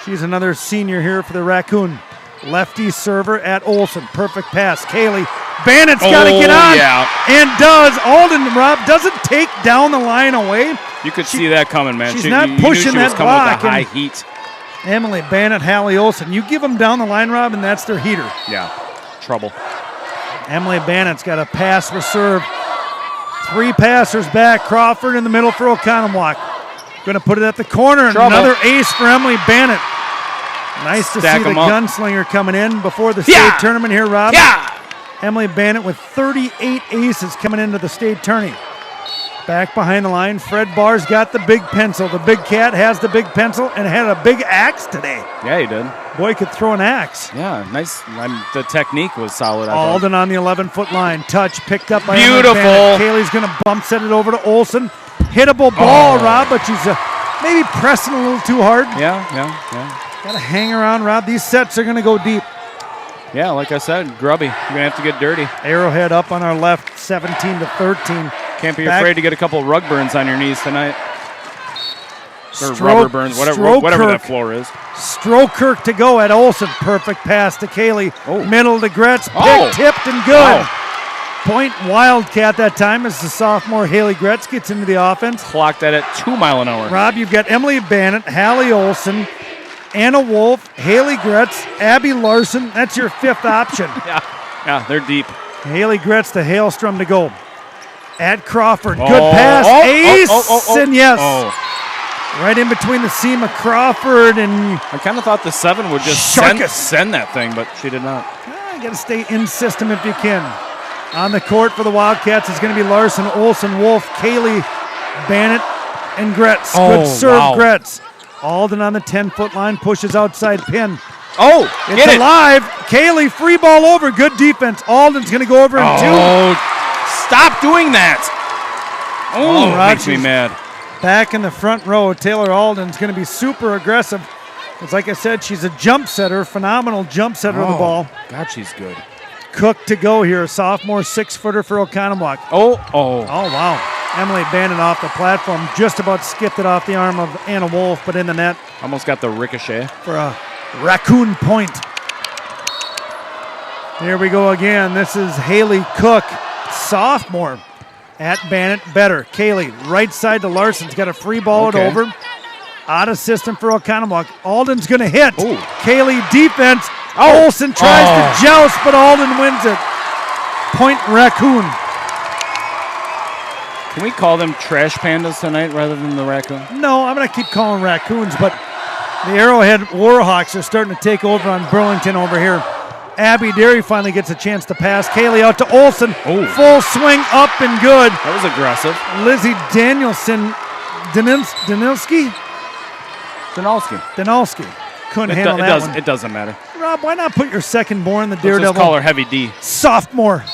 Speaker 2: She's another senior here for the Raccoon. Lefty server at Olsen. Perfect pass. Kaylee. Bannett's got to get on.
Speaker 3: Yeah.
Speaker 2: And does. Alden, Rob, doesn't take down the line away.
Speaker 3: You could see that coming, man.
Speaker 2: She's
Speaker 3: you
Speaker 2: not
Speaker 3: knew
Speaker 2: pushing
Speaker 3: she was
Speaker 2: that
Speaker 3: coming
Speaker 2: block.
Speaker 3: with the high
Speaker 2: And
Speaker 3: heat.
Speaker 2: Emily Bannett, Hallie Olsen. You give them down the line, Rob, and that's their heater.
Speaker 3: Yeah. Trouble.
Speaker 2: Emily Bannett's got a pass for serve. 3 passers back. Crawford in the middle for Oconomowoc. Going to put it at the corner.
Speaker 3: Trouble.
Speaker 2: Another ace for Emily Bannett. Nice to
Speaker 3: Stack
Speaker 2: see the
Speaker 3: 'em up.
Speaker 2: gunslinger coming in before the state tournament here, Rob.
Speaker 3: Yeah.
Speaker 2: Emily Bannett with 38 aces coming into the state tourney. Back behind the line, Fred Barr's got the big pencil. The big cat has the big pencil and had a big axe today.
Speaker 3: Yeah, he did.
Speaker 2: Boy could throw an axe.
Speaker 3: Yeah, nice. The technique was solid. I thought.
Speaker 2: Alden on the 11-foot line. Touch picked up by
Speaker 3: Beautiful.
Speaker 2: Emily Bannett. Kaylee's going to bump set it over to Olsen. Hittable ball, Rob, but she's maybe pressing a little too hard.
Speaker 3: Yeah.
Speaker 2: Got to hang around, Rob. These sets are going to go deep.
Speaker 3: Yeah, like I said, grubby. You're going to have to get dirty.
Speaker 2: Arrowhead up on our left, 17-13.
Speaker 3: Can't be
Speaker 2: Back-
Speaker 3: afraid to get a couple rug burns on your knees tonight. Or rubber burns, whatever that floor is.
Speaker 2: Strokirk to go at Olsen. Perfect pass to Kaylee. Middle to Gretz. Pick, tipped, and good. Point Wildcat that time as the sophomore Haley Gretz gets into the offense.
Speaker 3: Clocked that at 2 miles an hour.
Speaker 2: Rob, you've got Emily Bannett, Hallie Olsen, Anna Wolf, Haley Gretz, Abby Larson. That's your 5th option.
Speaker 3: Yeah, they're deep.
Speaker 2: Haley Gretz to Hailstrom to go. At Crawford. Good pass. Ace. And yes. Right in between the seam of Crawford and
Speaker 3: I kind of thought the 7 would just send that thing, but she did not.
Speaker 2: you got to stay in system if you can. On the court for the Wildcats is going to be Larson, Olsen, Wolf, Kaylee, Bannett, and Gretz. Good serve, Gretz. Alden on the 10-foot line pushes outside pin.
Speaker 3: Oh,
Speaker 2: It's
Speaker 3: get it.
Speaker 2: alive. Kaylee, free ball over. Good defense. Alden's going to go over in two.
Speaker 3: Oh, stop doing that. Oh, makes me
Speaker 2: Rogers.
Speaker 3: mad.
Speaker 2: Back in the front row, Taylor Alden's going to be super aggressive. It's like I said, she's a jump setter, phenomenal jump setter of the ball.
Speaker 3: God, she's good.
Speaker 2: Cook to go here, a sophomore 6-footer for Oconomowoc.
Speaker 3: Oh.
Speaker 2: Oh, wow. Emily Bannon off the platform, just about skipped it off the arm of Anna Wolf, but in the net
Speaker 3: Almost got the ricochet.
Speaker 2: for a raccoon point. Here we go again. This is Haley Cook, sophomore at Bannon. Better. Kaylee, right side to Larson's got a free ball
Speaker 3: Okay.
Speaker 2: it over. Out of system for Oconomowoc. Alden's going to hit.
Speaker 3: Ooh.
Speaker 2: Kaylee defense. Olsen tries to joust, but Alden wins it. Point Raccoon.
Speaker 3: Can we call them trash pandas tonight rather than the raccoon?
Speaker 2: No, I'm going to keep calling raccoons, but the Arrowhead Warhawks are starting to take over on Burlington over here. Abby Derry finally gets a chance to pass. Kaylee out to Olsen.
Speaker 3: Oh.
Speaker 2: Full swing up and good.
Speaker 3: That was aggressive.
Speaker 2: Lizzie Danielson. Danilski? Danilski. Couldn't handle that one.
Speaker 3: It doesn't matter.
Speaker 2: Rob, why not put your second born, the
Speaker 3: Let's just
Speaker 2: Daredevil?
Speaker 3: call her Heavy D.
Speaker 2: Sophomore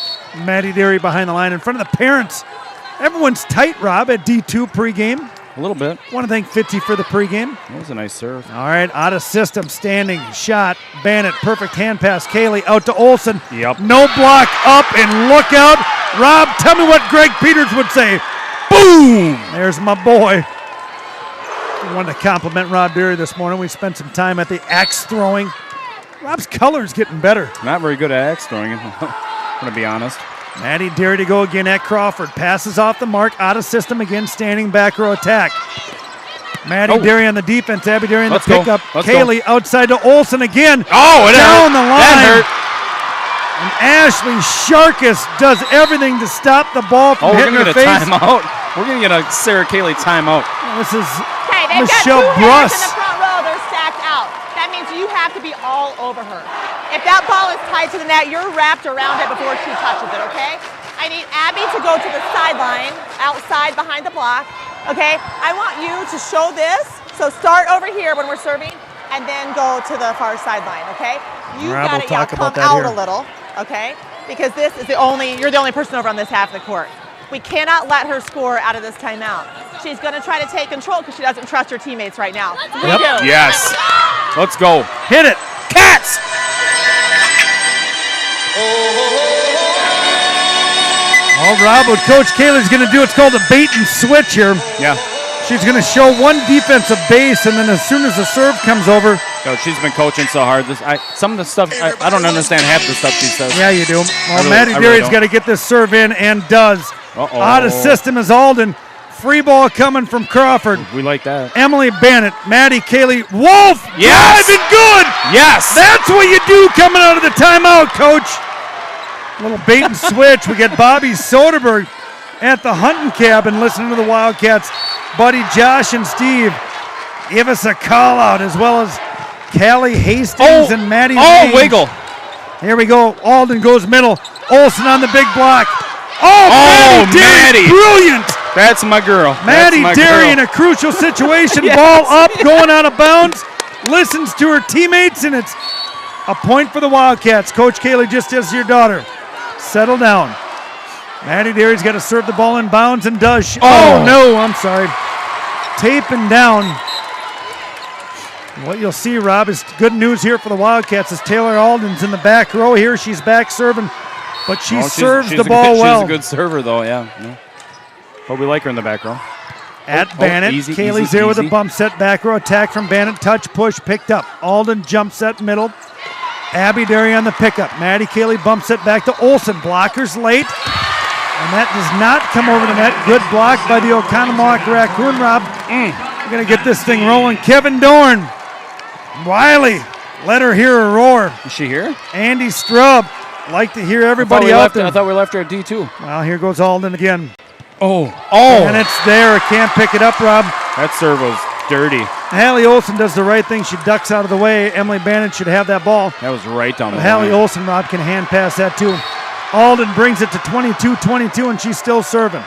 Speaker 2: Maddie Derry behind the line in front of the parents. Everyone's tight, Rob, at D2 pregame.
Speaker 3: A little bit.
Speaker 2: Want to thank Fitzy for the pregame.
Speaker 3: That was a nice serve.
Speaker 2: All right, out of system, standing, shot, Bannett, perfect hand pass, Kaylee out to Olsen.
Speaker 3: Yep.
Speaker 2: No block, up and look out. Rob, tell me what Greg Peters would say. Boom! There's my boy. I wanted to compliment Rob Derry this morning. We spent some time at the axe throwing. Rob's color's getting better.
Speaker 3: Not very good at axe throwing, I'm going to be honest.
Speaker 2: Maddie Derry to go again at Crawford. Passes off the mark, out of system again, standing back row attack. Maddie Derry on the defense, Abby Derry on the
Speaker 3: Let's go.
Speaker 2: pickup.
Speaker 3: Let's
Speaker 2: Kaylee outside to Olsen again.
Speaker 3: Oh, it
Speaker 2: down
Speaker 3: hurt.
Speaker 2: the line.
Speaker 3: That hurt.
Speaker 2: And Ashley Sharkus does everything to stop the ball from
Speaker 3: We're
Speaker 2: hitting
Speaker 3: going to
Speaker 2: her
Speaker 3: get a
Speaker 2: face.
Speaker 3: timeout. We're going to get a Sarah Kaylee timeout.
Speaker 2: This is
Speaker 8: Okay, they've
Speaker 2: Michelle
Speaker 8: got two
Speaker 2: Bruss.
Speaker 8: hands in the front row. They're stacked out. That means you have to be all over her. If that ball is tied to the net, you're wrapped around it before she touches it, okay? I need Abby to go to the sideline, outside behind the block, okay? I want you to show this. So start over here when we're serving, and then go to the far sideline, okay? You've
Speaker 2: Rob
Speaker 8: got
Speaker 2: will
Speaker 8: to
Speaker 2: talk
Speaker 8: come
Speaker 2: about that
Speaker 8: out
Speaker 2: here.
Speaker 8: a little, okay? Because this is you're the only person over on this half of the court. We cannot let her score out of this timeout. She's going to try to take control because she doesn't trust her teammates right now. We do.
Speaker 3: Yes. Let's go.
Speaker 2: Hit it.
Speaker 3: Cats!
Speaker 2: All Rob, what Coach Kaylee's going to do, it's called a bait and switch here.
Speaker 3: Yeah.
Speaker 2: She's going to show one defensive base, and then as soon as the serve comes over,
Speaker 3: Yo, she's been coaching so hard. Some of the stuff, I don't understand half the stuff she says.
Speaker 2: yeah, you do. Well, Maddie
Speaker 3: I
Speaker 2: Derry's
Speaker 3: don't.
Speaker 2: got to get this serve in, and does.
Speaker 3: Uh-oh.
Speaker 2: Out of system is Alden. Free ball coming from Crawford.
Speaker 3: We like that.
Speaker 2: Emily Bannett, Maddie Kaylee, Wolf,
Speaker 3: Yes!
Speaker 2: driving good.
Speaker 3: Yes!
Speaker 2: That's what you do coming out of the timeout, Coach. Little bait and switch. We get Bobby Soderberg at the hunting cabin listening to the Wildcats. Buddy Josh and Steve give us a call out, as well as Callie Hastings and Maddie Lane.
Speaker 3: Wiggle.
Speaker 2: Here we go. Alden goes middle. Olsen on the big block.
Speaker 3: Oh,
Speaker 2: Maddie Derry,
Speaker 3: Maddie.
Speaker 2: brilliant.
Speaker 3: That's my girl.
Speaker 2: Maddie
Speaker 3: That's my
Speaker 2: Derry
Speaker 3: girl.
Speaker 2: in a crucial situation.
Speaker 3: Yes.
Speaker 2: Ball up, going out of bounds. Listens to her teammates, and it's a point for the Wildcats. Coach Kaylee just as your daughter. Settle down. Maddie Derry's got to serve the ball in bounds and does. Oh, no, I'm sorry. Taping down. What you'll see, Rob, is good news here for the Wildcats as Taylor Alden's in the back row here. She's back serving, but she serves the ball well.
Speaker 3: She's a good server, though, yeah. But we like her in the back row.
Speaker 2: At Bannett.
Speaker 3: Easy,
Speaker 2: Kaylee's
Speaker 3: easy,
Speaker 2: there with a
Speaker 3: easy.
Speaker 2: bump set, back row attack from Bannett. Touch, push, picked up. Alden jump set middle. Abby Derry on the pickup. Maddie Kaylee bump set back to Olsen. Blockers late. And that does not come over the net. Good block by the Oconomowoc Raccoon, Rob. We're going to get this thing rolling. Kevin Dorn. Wiley. Let her hear a roar.
Speaker 3: Is she here?
Speaker 2: Andy Strub. Like to hear everybody out there.
Speaker 3: I thought we left her at D2.
Speaker 2: Well, here goes Alden again.
Speaker 3: Oh.
Speaker 2: And it's there. Can't pick it up, Rob.
Speaker 3: That serve was dirty.
Speaker 2: Hallie Olsen does the right thing. She ducks out of the way. Emily Bannett should have that ball.
Speaker 3: That was right down the
Speaker 2: Hallie
Speaker 3: line.
Speaker 2: Olsen, Rob, can hand pass that too. Alden brings it to 22-22, and she's still serving.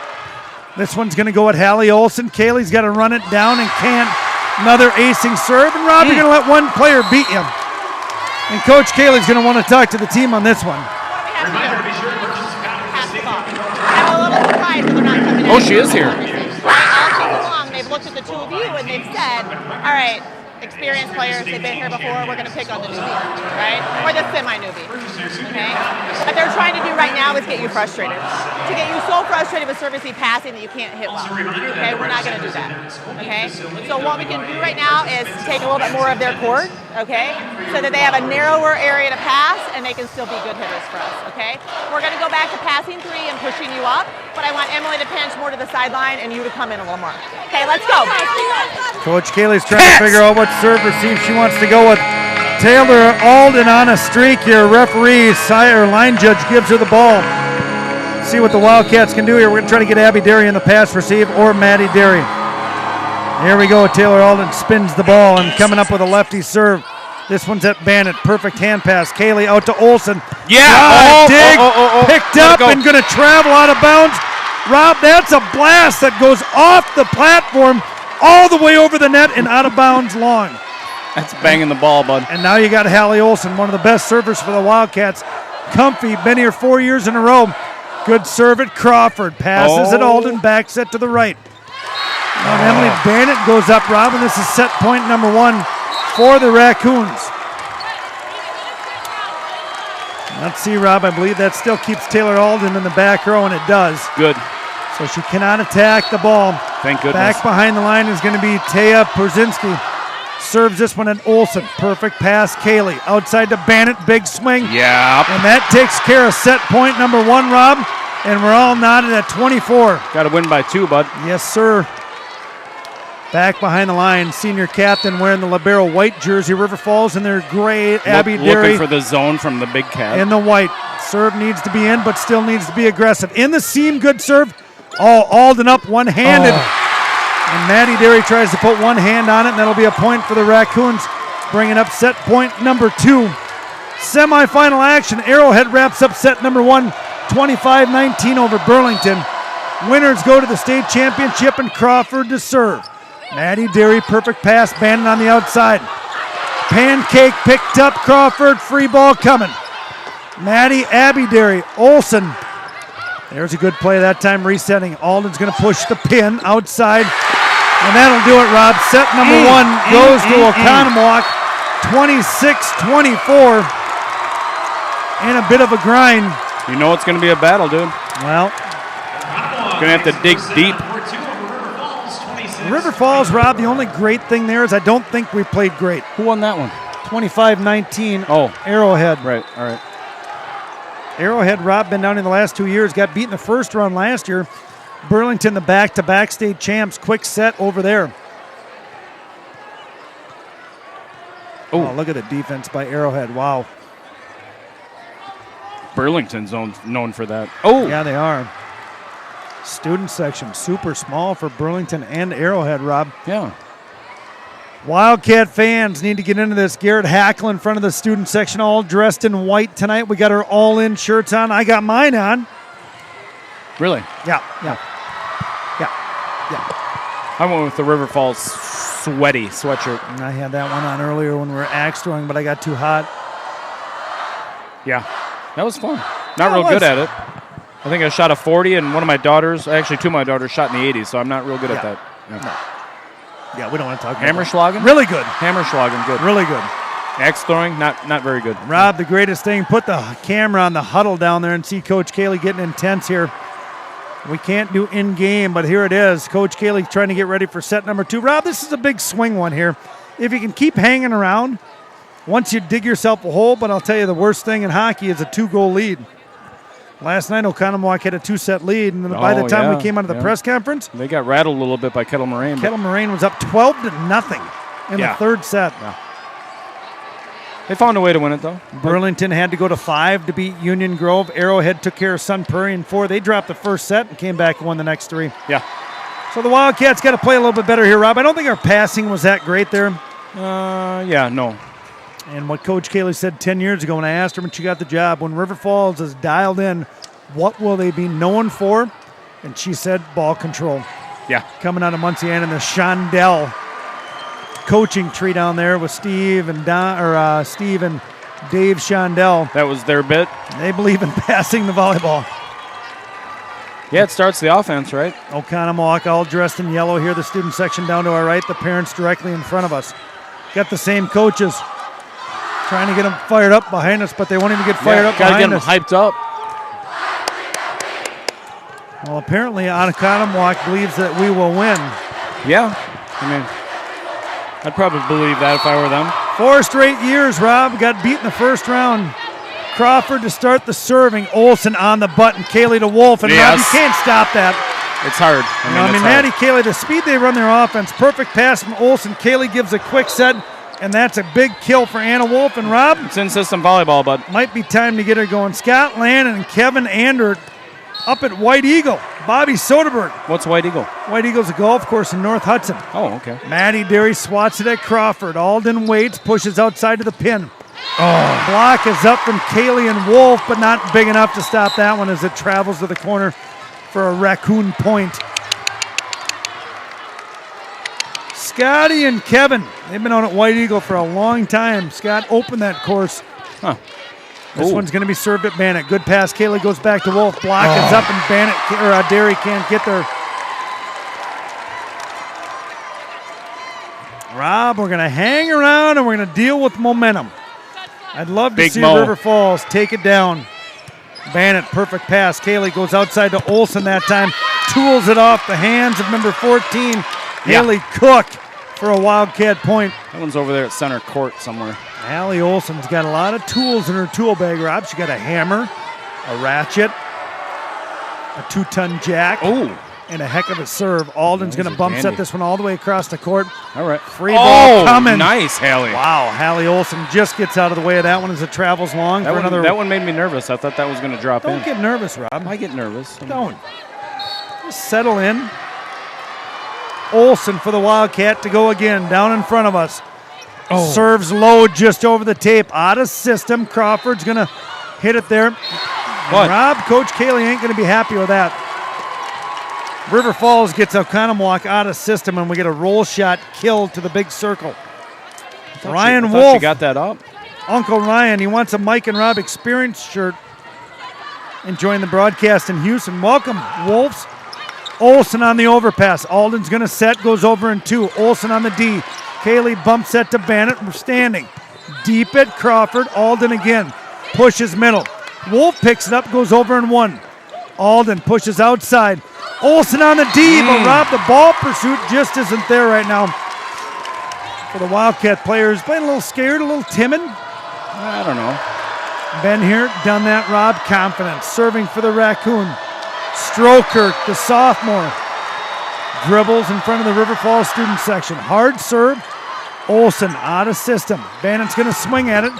Speaker 2: This one's going to go at Hallie Olsen. Kaylee's got to run it down and can't. Another acing serve. And, Rob, you're going to let one player beat you. And Coach Kaylee's going to want to talk to the team on this one.
Speaker 7: Reminder to be sure to purchase a copy of the
Speaker 8: Pass the
Speaker 7: state
Speaker 8: ball.
Speaker 7: control.
Speaker 8: I'm a little surprised that they're not coming in.
Speaker 3: Oh, she is here.
Speaker 8: All season long, they've looked at the two of you and they've said, all right, experienced players, they've been here before, we're going to pick on the newbie, right? Or the semi-newbie, okay? What they're trying to do right now is get you frustrated. To get you so frustrated with service passing that you can't hit well, okay? We're not going to do that, okay? So what we can do right now is take a little bit more of their court, okay? So that they have a narrower area to pass and they can still be good hitters for us, okay? We're going to go back to passing three and pushing you up, but I want Emily to pinch more to the sideline and you to come in a little more. Okay, let's go.
Speaker 2: Coach Kaylee's trying to figure out what serve receive she wants to go with. Taylor Alden on a streak here. Referee, line judge gives her the ball. See what the Wildcats can do here. We're going to try to get Abby Derry in the pass receive or Maddie Derry. Here we go. Taylor Alden spins the ball and coming up with a lefty serve. This one's at Bannett. Perfect hand pass. Kaylee out to Olsen.
Speaker 3: Yeah.
Speaker 2: Dig. Picked up and going to travel out of bounds. Rob, that's a blast that goes off the platform all the way over the net and out of bounds long.
Speaker 3: That's banging the ball, bud.
Speaker 2: And now you got Hallie Olsen, one of the best servers for the Wildcats. Comfy, been here 4 years in a row. Good serve at Crawford. Passes at Alden, back set to the right. Now Emily Bannett goes up, Rob, and this is set point number 1 for the Raccoons. Let's see, Rob, I believe that still keeps Taylor Alden in the back row, and it does.
Speaker 3: Good.
Speaker 2: So she cannot attack the ball.
Speaker 3: Thank goodness.
Speaker 2: Back behind the line is going to be Taya Perzinski. Serves this one at Olsen. Perfect pass, Kaylee. Outside to Bannett, big swing.
Speaker 3: Yeah.
Speaker 2: And that takes care of set point number 1, Rob. And we're all knotted at 24.
Speaker 3: Got to win by 2, bud.
Speaker 2: Yes, sir. Back behind the line, senior captain wearing the libero white jersey, River Falls in their gray, Abby Derry.
Speaker 3: Looking for the zone from the big cat.
Speaker 2: In the white. Serve needs to be in, but still needs to be aggressive. In the seam, good serve. Alden up one-handed. And Maddie Derry tries to put one hand on it, and that'll be a point for the Raccoons, bringing up set point number 2. Semi-final action. Arrowhead wraps up set number 1, 25-19 over Burlington. Winners go to the state championship, and Crawford to serve. Maddie Derry, perfect pass, Bannon on the outside. Pancake picked up, Crawford, free ball coming. Maddie, Abby Derry, Olsen. There's a good play that time, resetting. Alden's going to push the pin outside, and that'll do it, Rob. Set number 1 goes to Oconomowoc, 26-24. And a bit of a grind.
Speaker 3: You know it's going to be a battle, dude.
Speaker 2: Well,
Speaker 3: going to have to dig deep.
Speaker 2: River Falls, Rob, the only great thing there is I don't think we played great.
Speaker 3: Who won that one?
Speaker 2: 25-19.
Speaker 3: Oh.
Speaker 2: Arrowhead.
Speaker 3: Right, all right.
Speaker 2: Arrowhead, Rob, been down in the last 2 years. Got beat in the first round last year. Burlington, the back-to-back state champs. Quick set over there. Oh, look at the defense by Arrowhead. Wow.
Speaker 3: Burlington's known for that. Oh.
Speaker 2: Yeah, they are. Student section, super small for Burlington and Arrowhead, Rob.
Speaker 3: Yeah.
Speaker 2: Wildcat fans need to get into this. Garrett Hackle in front of the student section, all dressed in white tonight. We got our all-in shirts on. I got mine on.
Speaker 3: Really?
Speaker 2: Yeah.
Speaker 3: I went with the River Falls sweaty sweatshirt.
Speaker 2: And I had that one on earlier when we were axe throwing, but I got too hot.
Speaker 3: Yeah, that was fun. Not real good at it. I think I shot a 40, and one of my daughters, actually 2 of my daughters, shot in the 80s, so I'm not real good at that. Yeah.
Speaker 2: No. Yeah, we don't want to talk about
Speaker 3: Hammerschlagen?
Speaker 2: Really good.
Speaker 3: Hammerschlagen, good.
Speaker 2: Really good.
Speaker 3: Axe throwing, not very good.
Speaker 2: Rob, the greatest thing, put the camera on the huddle down there and see Coach Kaylee getting intense here. We can't do in-game, but here it is. Coach Kaylee trying to get ready for set number 2. Rob, this is a big swing one here. If you can keep hanging around, once you dig yourself a hole, but I'll tell you the worst thing in hockey is a 2-goal lead. Last night, Oconomowoc had a 2-set lead, and by the time we came out of the press conference,
Speaker 3: they got rattled a little bit by Kettle Moraine.
Speaker 2: Kettle Moraine was up 12-0 in the third set.
Speaker 3: Yeah. They found a way to win it, though.
Speaker 2: Burlington had to go to 5 to beat Union Grove. Arrowhead took care of Sun Prairie in 4. They dropped the first set and came back and won the next 3.
Speaker 3: Yeah.
Speaker 2: So the Wildcats got to play a little bit better here, Rob. I don't think our passing was that great there.
Speaker 3: Yeah, no.
Speaker 2: And what Coach Kaylee said 10 years ago when I asked her when she got the job, when River Falls is dialed in, what will they be known for? And she said ball control.
Speaker 3: Yeah.
Speaker 2: Coming out of Muncie and the Shondell coaching tree down there with Steve and Dave Shondell.
Speaker 3: That was their bit.
Speaker 2: They believe in passing the volleyball.
Speaker 3: Yeah, it starts the offense, right?
Speaker 2: Oconomowoc all dressed in yellow here, the student section down to our right, the parents directly in front of us. Got the same coaches trying to get them fired up behind us, but they won't even get fired up behind us.
Speaker 3: Gotta get them hyped up.
Speaker 2: Well, apparently Oconomowoc believes that we will win.
Speaker 3: Yeah, I mean, I'd probably believe that if I were them.
Speaker 2: 4 straight years, Rob. Got beat in the first round. Crawford to start the serving. Olsen on the button. Kaylee to Wolf. And Rob, you can't stop that.
Speaker 3: It's hard.
Speaker 2: I mean, Maddie, Kaylee, the speed they run their offense. Perfect pass from Olsen. Kaylee gives a quick set, and that's a big kill for Anna Wolf. And Rob,
Speaker 3: it's in-system volleyball, but
Speaker 2: might be time to get her going. Scott Lannon and Kevin Andert up at White Eagle. Bobby Soderberg.
Speaker 3: What's White Eagle?
Speaker 2: White Eagle's a golf course in North Hudson.
Speaker 3: Oh, okay.
Speaker 2: Maddie Derry swats it at Crawford. Alden waits, pushes outside to the pin. Oh, block is up from Kaylee and Wolf, but not big enough to stop that one as it travels to the corner for a raccoon point. Scotty and Kevin, they've been out at White Eagle for a long time. Scott opened that course.
Speaker 3: Huh.
Speaker 2: This one's going to be served at Bannett. Good pass. Kaylee goes back to Wolf. Block is up, and Bannett or Derry can't get there. Rob, we're going to hang around and we're going to deal with momentum. I'd love to see River Falls take it down. Bannett, perfect pass. Kaylee goes outside to Olsen that time. Tools it off the hands of number 14, Haley Cook, for a Wildcat point.
Speaker 3: That one's over there at center court somewhere.
Speaker 2: Allie Olsen's got a lot of tools in her tool bag, Rob. She got a hammer, a ratchet, a 2-ton jack, and a heck of a serve. Alden's going to bump set this one all the way across the court.
Speaker 3: All right.
Speaker 2: Free ball coming.
Speaker 3: Nice, Haley.
Speaker 2: Wow, Hallie Olsen just gets out of the way of that one as it travels long for another.
Speaker 3: That one made me nervous. I thought that was going to drop in.
Speaker 2: Don't get nervous, Rob.
Speaker 3: I get nervous.
Speaker 2: Don't. Just settle in. Olsen for the Wildcat to go again, down in front of us. Serves low just over the tape. Out of system. Crawford's going to hit it there. Rob, Coach Kaylee ain't going to be happy with that. River Falls gets Oconomowoc out of system, and we get a roll shot kill to the big circle. Ryan Wolf.
Speaker 3: She got that up.
Speaker 2: Uncle Ryan, he wants a Mike and Rob Experience shirt. Enjoying the broadcast in Houston. Welcome, Wolves. Olsen on the overpass. Alden's going to set, goes over in 2. Olsen on the D. Kaylee bumps set to Bannett. We're standing. Deep at Crawford. Alden again. Pushes middle. Wolf picks it up, goes over in 1. Alden pushes outside. Olsen on the D, but Rob, the ball pursuit just isn't there right now. For the Wildcat players, playing a little scared, a little timid.
Speaker 3: I don't know.
Speaker 2: Ben here, done that, Rob. Confidence. Serving for the Raccoon. Strokirk, the sophomore. Dribbles in front of the River Falls student section. Hard serve. Olsen out of system. Bannett's going to swing at it.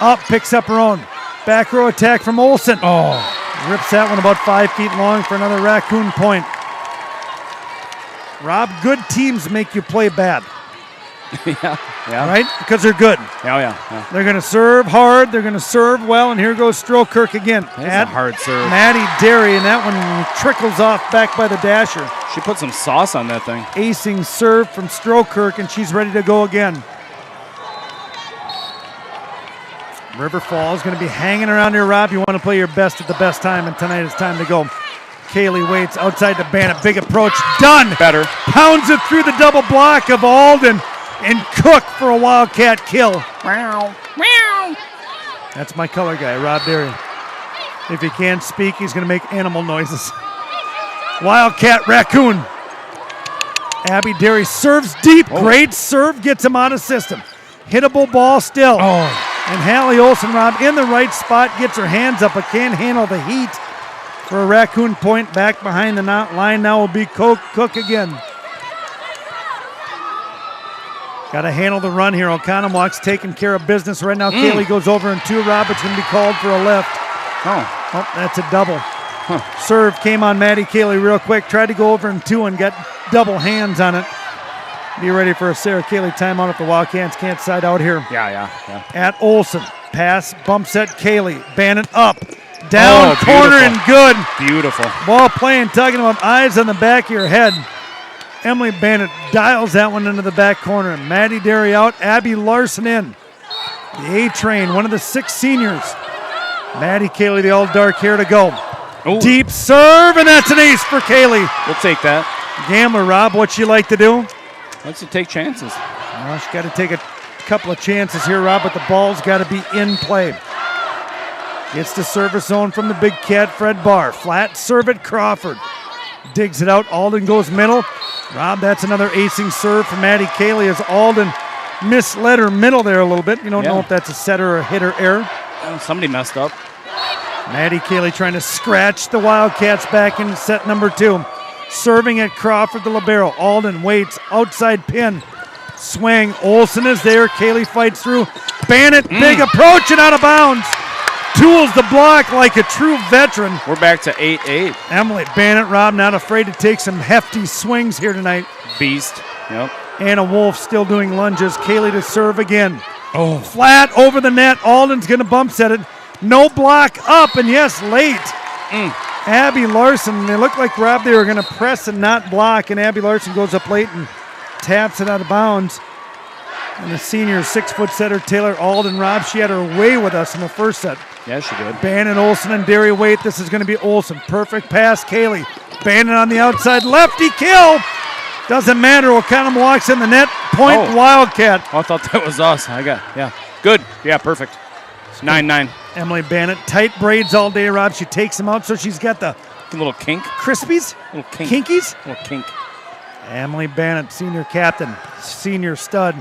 Speaker 2: Up, picks up her own. Back row attack from Olsen. Rips that one about 5 feet long for another Raccoon point. Rob, good teams make you play bad.
Speaker 3: Yeah.
Speaker 2: Right? Because they're good.
Speaker 3: Yeah.
Speaker 2: They're going to serve hard. They're going to serve well. And here goes Strokirk again.
Speaker 3: That's a hard serve.
Speaker 2: Maddie Derry, and that one trickles off back by the dasher.
Speaker 3: She put some sauce on that thing.
Speaker 2: Acing serve from Strokirk, and she's ready to go again. River Falls going to be hanging around here, Rob. You want to play your best at the best time, and tonight it's time to go. Kaylee waits outside to Bannett. Big approach. Done.
Speaker 3: Better.
Speaker 2: Pounds it through the double block of Alden and Cook for a Wildcat kill.
Speaker 3: Meow. Meow.
Speaker 2: That's my color guy, Rob Derry. If he can't speak, he's going to make animal noises. Wildcat Raccoon. Abby Derry serves deep. Great serve. Gets him out of system. Hittable ball still. And Hallie Olsen, Rob, in the right spot, gets her hands up, but can't handle the heat for a Raccoon point. Back behind the line now will be Cook again. Got to handle the run here. Oconomowoc's taking care of business right now. Kaylee goes over in 2. Rob, it's going to be called for a lift. Oh, that's a double. Serve came on Maddie Kaylee real quick. Tried to go over in 2 and got double hands on it. Be ready for a Sarah Kaylee timeout if the Wildcats can't side out here.
Speaker 3: Yeah.
Speaker 2: At Olsen. Pass, bump set Kaylee. Bannett up. Down,
Speaker 3: beautiful.
Speaker 2: corner, and good.
Speaker 3: Beautiful.
Speaker 2: Ball playing, talking about eyes on the back of your head. Emily Bannett dials that one into the back corner. Maddie Derry out. Abby Larson in. The A-Train, one of the 6 seniors. Maddie Cayley, the all dark hair to go.
Speaker 3: Ooh.
Speaker 2: Deep serve, and that's an ace for Cayley.
Speaker 3: We'll take that.
Speaker 2: Gambler, Rob, what she like to do?
Speaker 3: Likes to take chances.
Speaker 2: Well, she's got to take a couple of chances here, Rob, but the ball's got to be in play. Gets the service zone from the big cat, Fred Barr. Flat serve at Crawford. Digs it out. Alden goes middle. Rob, that's another acing serve for Maddie Cayley as Alden misled her middle there a little bit. You don't know if that's a setter or a hitter error.
Speaker 3: Somebody messed up.
Speaker 2: Maddie Cayley trying to scratch the Wildcats back in set number 2. Serving at Crawford, the libero. Alden waits. Outside pin. Swing. Olsen is there. Cayley fights through. Bannett, big approach and out of bounds. Tools the block like a true veteran.
Speaker 3: We're back to 8-8.
Speaker 2: Emily Bannett, Rob, not afraid to take some hefty swings here tonight.
Speaker 3: Beast. Yep.
Speaker 2: Anna Wolf still doing lunges. Cayley to serve again.
Speaker 3: Oh.
Speaker 2: Flat over the net. Alden's going to bump set it. No block up, and yes, late. Abby Larson, they look like, Rob, they were going to press and not block, and Abby Larson goes up late and taps it out of bounds. And the senior 6-foot setter, Taylor Alden, Rob, she had her way with us in the first set.
Speaker 3: Yeah, she did.
Speaker 2: Bannon, Olsen, and Derry wait. This is going to be Olsen. Perfect pass, Cayley. Bannon on the outside, lefty kill. Doesn't matter. Oconomowoc's in the net. Point Wildcat.
Speaker 3: Oh, I thought that was us. Good. Yeah, perfect. 9-9.
Speaker 2: Emily Bannett, tight braids all day, Rob. She takes them out, so she's got the
Speaker 3: little kink.
Speaker 2: Crispies?
Speaker 3: Little kink.
Speaker 2: Kinkies?
Speaker 3: Little kink.
Speaker 2: Emily Bannett, senior captain, senior stud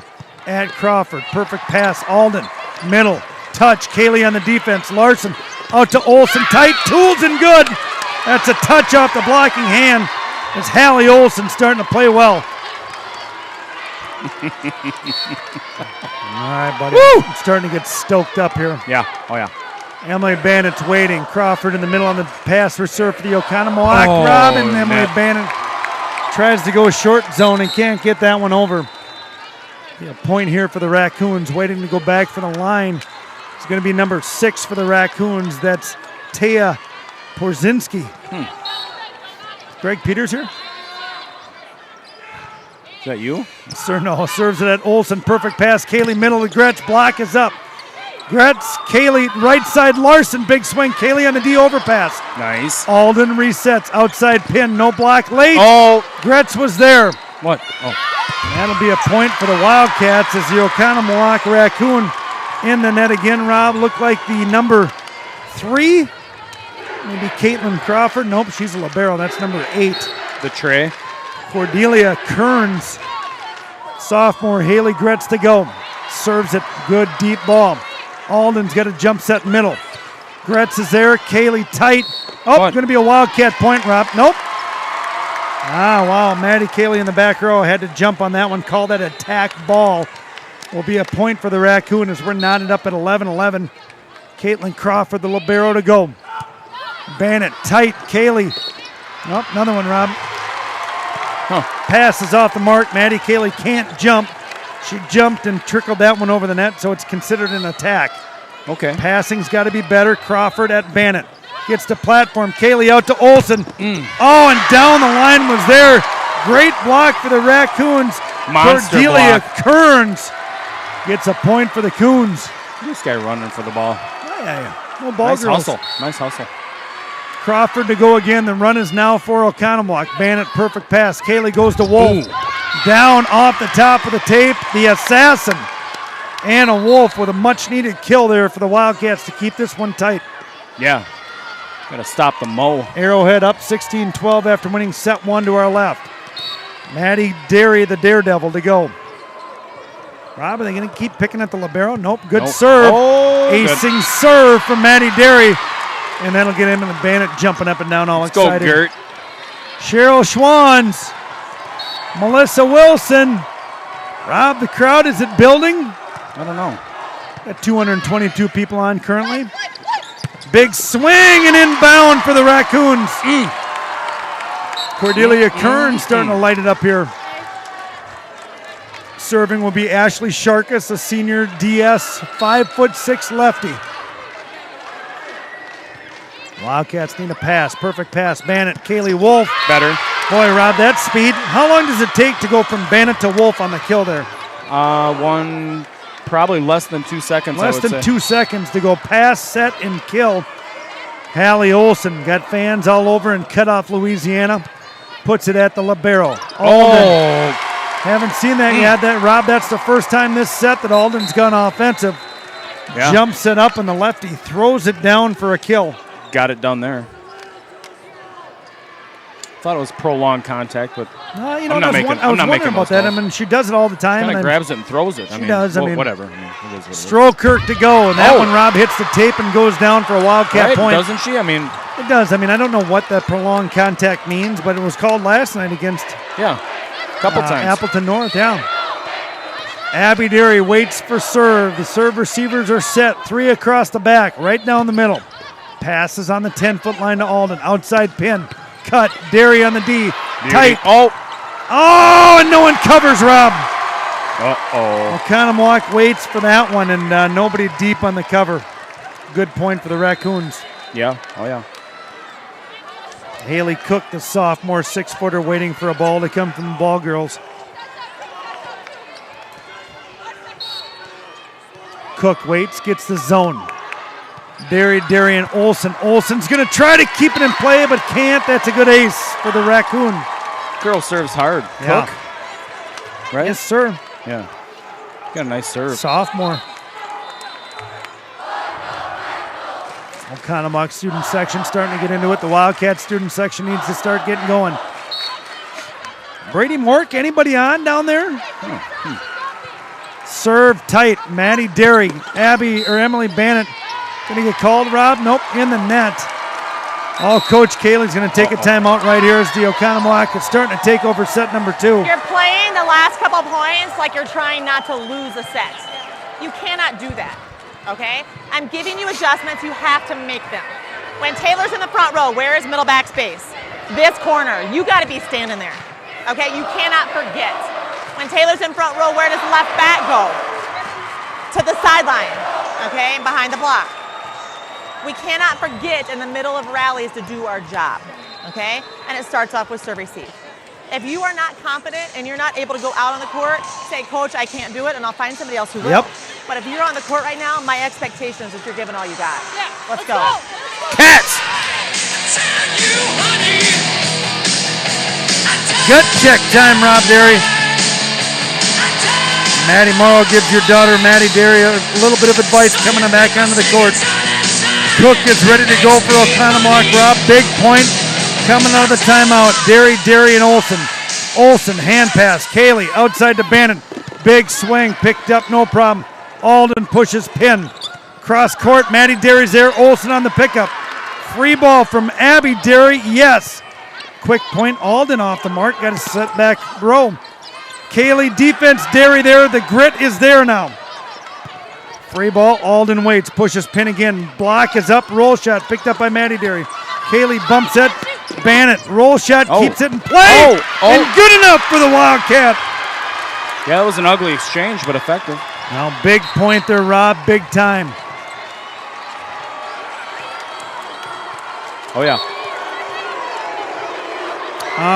Speaker 2: at Crawford. Perfect pass, Alden. Middle, touch, Cayley on the defense. Larson out to Olsen, tight, Tools and good. That's a touch off the blocking hand. It's Hallie Olsen starting to play well. All right, buddy. Woo! I'm starting to get stoked up here.
Speaker 3: Yeah. Oh, yeah.
Speaker 2: Emily Bannett's waiting. Crawford in the middle on the pass for serve for the Oconomowoc. Rob and Emily Bannett tries to go short zone and can't get that one over. A point here for the Raccoons, waiting to go back for the line. It's going to be number 6 for the Raccoons. That's Taya Porzinski. Greg Peters here?
Speaker 3: Is that you?
Speaker 2: No, serves it at Olsen. Perfect pass. Cayley middle to Gretz. Block is up. Gretz, Cayley, right side, Larson. Big swing. Cayley on the D overpass.
Speaker 3: Nice.
Speaker 2: Alden resets. Outside pin. No block late.
Speaker 3: Oh.
Speaker 2: Gretz was there.
Speaker 3: What? Oh.
Speaker 2: That'll be a point for the Wildcats as the Oconomowoc Raccoon in the net again. Rob, looked like the number 3. Maybe Caitlin Crawford. Nope, she's a libero. That's number 8.
Speaker 3: The tray.
Speaker 2: Cordelia Kearns. Sophomore Haley Gretz to go. Serves it good, deep ball. Alden's got a jump set middle. Gretz is there. Cayley tight. Oh, going to be a Wildcat point, Rob. Nope. Ah, wow. Maddie Cayley in the back row had to jump on that one. Call that attack ball. Will be a point for the Raccoon as we're knotted up at 11-11. Caitlin Crawford, the libero to go. Bannett tight. Cayley. Nope, another one, Rob. Pass is off the mark. Maddie Cayley can't jump. She jumped and trickled that one over the net, so it's considered an attack.
Speaker 3: Okay.
Speaker 2: Passing's got to be better. Crawford at Bannett. Gets to platform. Cayley out to Olsen. Oh, and down the line was there. Great block for the Raccoons.
Speaker 3: Monster
Speaker 2: Cordelia
Speaker 3: block.
Speaker 2: Kearns gets a point for the Coons.
Speaker 3: This guy running for the ball.
Speaker 2: Yeah. No ball
Speaker 3: Nice
Speaker 2: girls.
Speaker 3: hustle. Nice hustle.
Speaker 2: Crawford to go again. The run is now for Oconomowoc. Bannett, perfect pass. Cayley goes to Wolf. Down off the top of the tape, the assassin. Anna Wolf with a much-needed kill there for the Wildcats to keep this one tight.
Speaker 3: Yeah. Got to stop the Mo.
Speaker 2: Arrowhead up 16-12 after winning set 1 to our left. Maddie Derry, the Daredevil, to go. Rob, are they going to keep picking at the libero? Nope. Good serve.
Speaker 3: Oh,
Speaker 2: Acing serve from Maddie Derry. And that'll get him and the Bannett jumping up and down all excited.
Speaker 3: Go, Gert.
Speaker 2: Cheryl Schwans. Melissa Wilson. Rob, the crowd, is it building?
Speaker 3: I don't know.
Speaker 2: Got 222 people on currently. Big swing and inbound for the Raccoons. Cordelia Kearns starting to light it up here. Serving will be Ashley Sharkus, a senior DS, 5'6" lefty. Wildcats need a pass. Perfect pass. Bannett, Cayley Wolf.
Speaker 3: Better.
Speaker 2: Boy, Rob, that speed. How long does it take to go from Bannett to Wolf on the kill there?
Speaker 3: 1.5 Probably less than 2 seconds. I
Speaker 2: Less
Speaker 3: would
Speaker 2: than
Speaker 3: say.
Speaker 2: 2 seconds to go pass, set, and kill. Hallie Olsen got fans all over in Cutoff, Louisiana. Puts it at the libero. Alden. Haven't seen that yet, Rob. That's the first time this set that Alden's gone offensive.
Speaker 3: Yeah.
Speaker 2: Jumps it up, and the lefty throws it down for a kill.
Speaker 3: Got it done there. Thought it was prolonged contact, but
Speaker 2: I was
Speaker 3: I'm not
Speaker 2: wondering
Speaker 3: making
Speaker 2: about
Speaker 3: those
Speaker 2: that. I
Speaker 3: calls.
Speaker 2: mean, she does it all the time.
Speaker 3: kind
Speaker 2: and
Speaker 3: of grabs it and throws it.
Speaker 2: She does, I mean,
Speaker 3: whatever. I mean, it is what it is.
Speaker 2: Strokirk to go, and that one, Rob, hits the tape and goes down for a Wildcat
Speaker 3: Right,
Speaker 2: point.
Speaker 3: doesn't she? I mean,
Speaker 2: It does. I mean, I don't know what that prolonged contact means, but it was called last night against
Speaker 3: yeah, a couple times.
Speaker 2: Appleton North, yeah. Abby Derry waits for serve. The serve receivers are set. 3 across the back, right down the middle. Passes on the 10-foot line to Alden. Outside pin. Cut. Derry on the D. Tight.
Speaker 3: Oh,
Speaker 2: And no one covers, Rob.
Speaker 3: uh-oh.
Speaker 2: Oconomowoc waits for that one, and nobody deep on the cover. Good point for the Raccoons.
Speaker 3: Yeah, oh yeah.
Speaker 2: Haley Cook, the sophomore 6-footer, waiting for a ball to come from the ball girls. Cook waits, gets the zone. Darian Olsen. Olsen's going to try to keep it in play, but can't. That's a good ace for the Raccoon.
Speaker 3: Girl serves hard.
Speaker 2: Yeah.
Speaker 3: Cook, right?
Speaker 2: Yes, sir.
Speaker 3: Yeah. Got a nice serve.
Speaker 2: Sophomore. Oconomowoc student section starting to get into it. The Wildcat student section needs to start getting going. Brady Mork, anybody on down there? Serve tight. Maddie Derry. Emily Bannett. Going to get called, Rob? Nope, in the net. Coach Kaylee's going to take a timeout right here as the Oconomowoc is starting to take over set number 2.
Speaker 8: You're playing the last couple points like you're trying not to lose a set. You cannot do that, okay? I'm giving you adjustments. You have to make them. When Taylor's in the front row, where is middle back space? This corner. You got to be standing there, okay? You cannot forget. When Taylor's in front row, where does left back go? To the sideline, okay, behind the block. We cannot forget in the middle of rallies to do our job, okay? And it starts off with serve receive. If you are not confident and you're not able to go out on the court, say, Coach, I can't do it, and I'll find somebody else who will.
Speaker 2: Yep.
Speaker 8: But if you're on the court right now, my expectation is that you're giving all you got.
Speaker 5: Yeah,
Speaker 8: Let's go.
Speaker 3: Cats!
Speaker 2: Gut check time, Rob Derry. Maddie Morrow gives your daughter, Maddie Derry, a little bit of advice coming back onto the court. Cook is ready to go for Oconomowoc, Rob. Big point coming out of the timeout. Derry, and Olsen. Olsen, hand pass. Kaylee outside to Bannon. Big swing, picked up, no problem. Alden pushes pin. Cross court, Maddie Derry's there. Olsen on the pickup. Free ball from Abby Derry, yes. Quick point, Alden off the mark. Got a set back row. Kaylee defense, Derry there. The grit is there now. Free ball, Alden waits, pushes pin again. Block is up, roll shot, picked up by Maddie Derry. Kaylee bumps it, Bannett, roll shot, keeps it in play, and good enough for the Wildcat.
Speaker 3: Yeah, it was an ugly exchange, but effective.
Speaker 2: Now big point there, Rob, big time.
Speaker 3: Oh, yeah.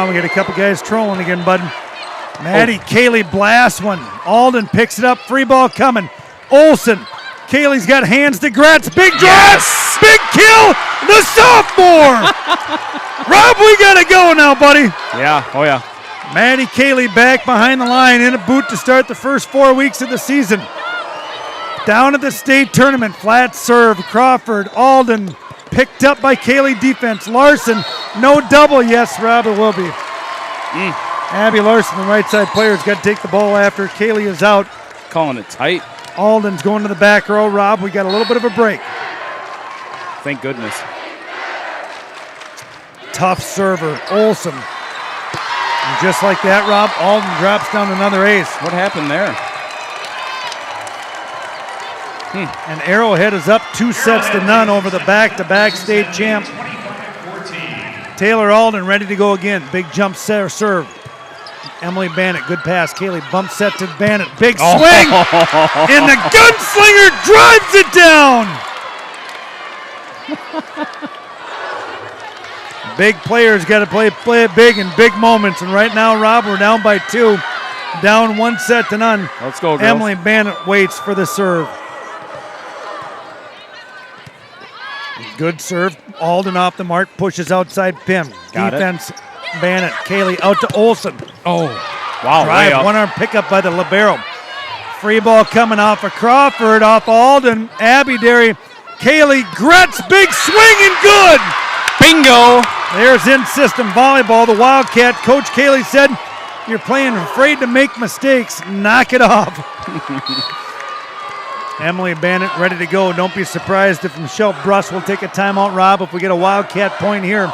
Speaker 2: We got a couple guys trolling again, bud. Maddie, Kaylee blasts one. Alden picks it up, free ball coming. Olsen, Kaylee's got hands to Gratz. Big drive, big kill, the sophomore. Rob, we gotta go now, buddy.
Speaker 3: Yeah, oh yeah.
Speaker 2: Maddie Kaylee back behind the line in a boot to start the first 4 weeks of the season. Down at the state tournament, flat serve, Crawford, Alden, picked up by Kaylee defense. Larson, no double, yes, Rob, it will be. Abby Larson, the right side player, has got to take the ball after Kaylee is out.
Speaker 3: Calling it tight.
Speaker 2: Alden's going to the back row. Rob, we got a little bit of a break.
Speaker 3: Thank goodness.
Speaker 2: Tough server, Olsen. And just like that, Rob, Alden drops down another ace.
Speaker 3: What happened there?
Speaker 2: And Arrowhead is up 2-0 over the back-to-back state champ. Taylor Alden ready to go again. Big jump serve. Emily Bannett, good pass. Kaylee bump set to Bannett. Big swing! And the gunslinger drives it down! Big players got to play it big in big moments. And right now, Rob, we're down by 2. Down 1-0.
Speaker 3: Let's go, girls.
Speaker 2: Emily Bannett waits for the serve. Good serve. Alden off the mark, pushes outside pin.
Speaker 3: Got it.
Speaker 2: Defense, Bannett. Kaylee out to Olsen.
Speaker 3: Oh, wow. Way
Speaker 2: Drive,
Speaker 3: up.
Speaker 2: one-arm pickup by the libero. Free ball coming off of Crawford, off Alden. Abby Derry. Kaylee Gretz, big swing and good.
Speaker 3: Bingo.
Speaker 2: There's in-system volleyball. The Wildcat coach Kaylee said, "You're playing afraid to make mistakes. Knock it off." Emily Bannett ready to go. Don't be surprised if Michelle Bruss will take a timeout, Rob, if we get a Wildcat point here.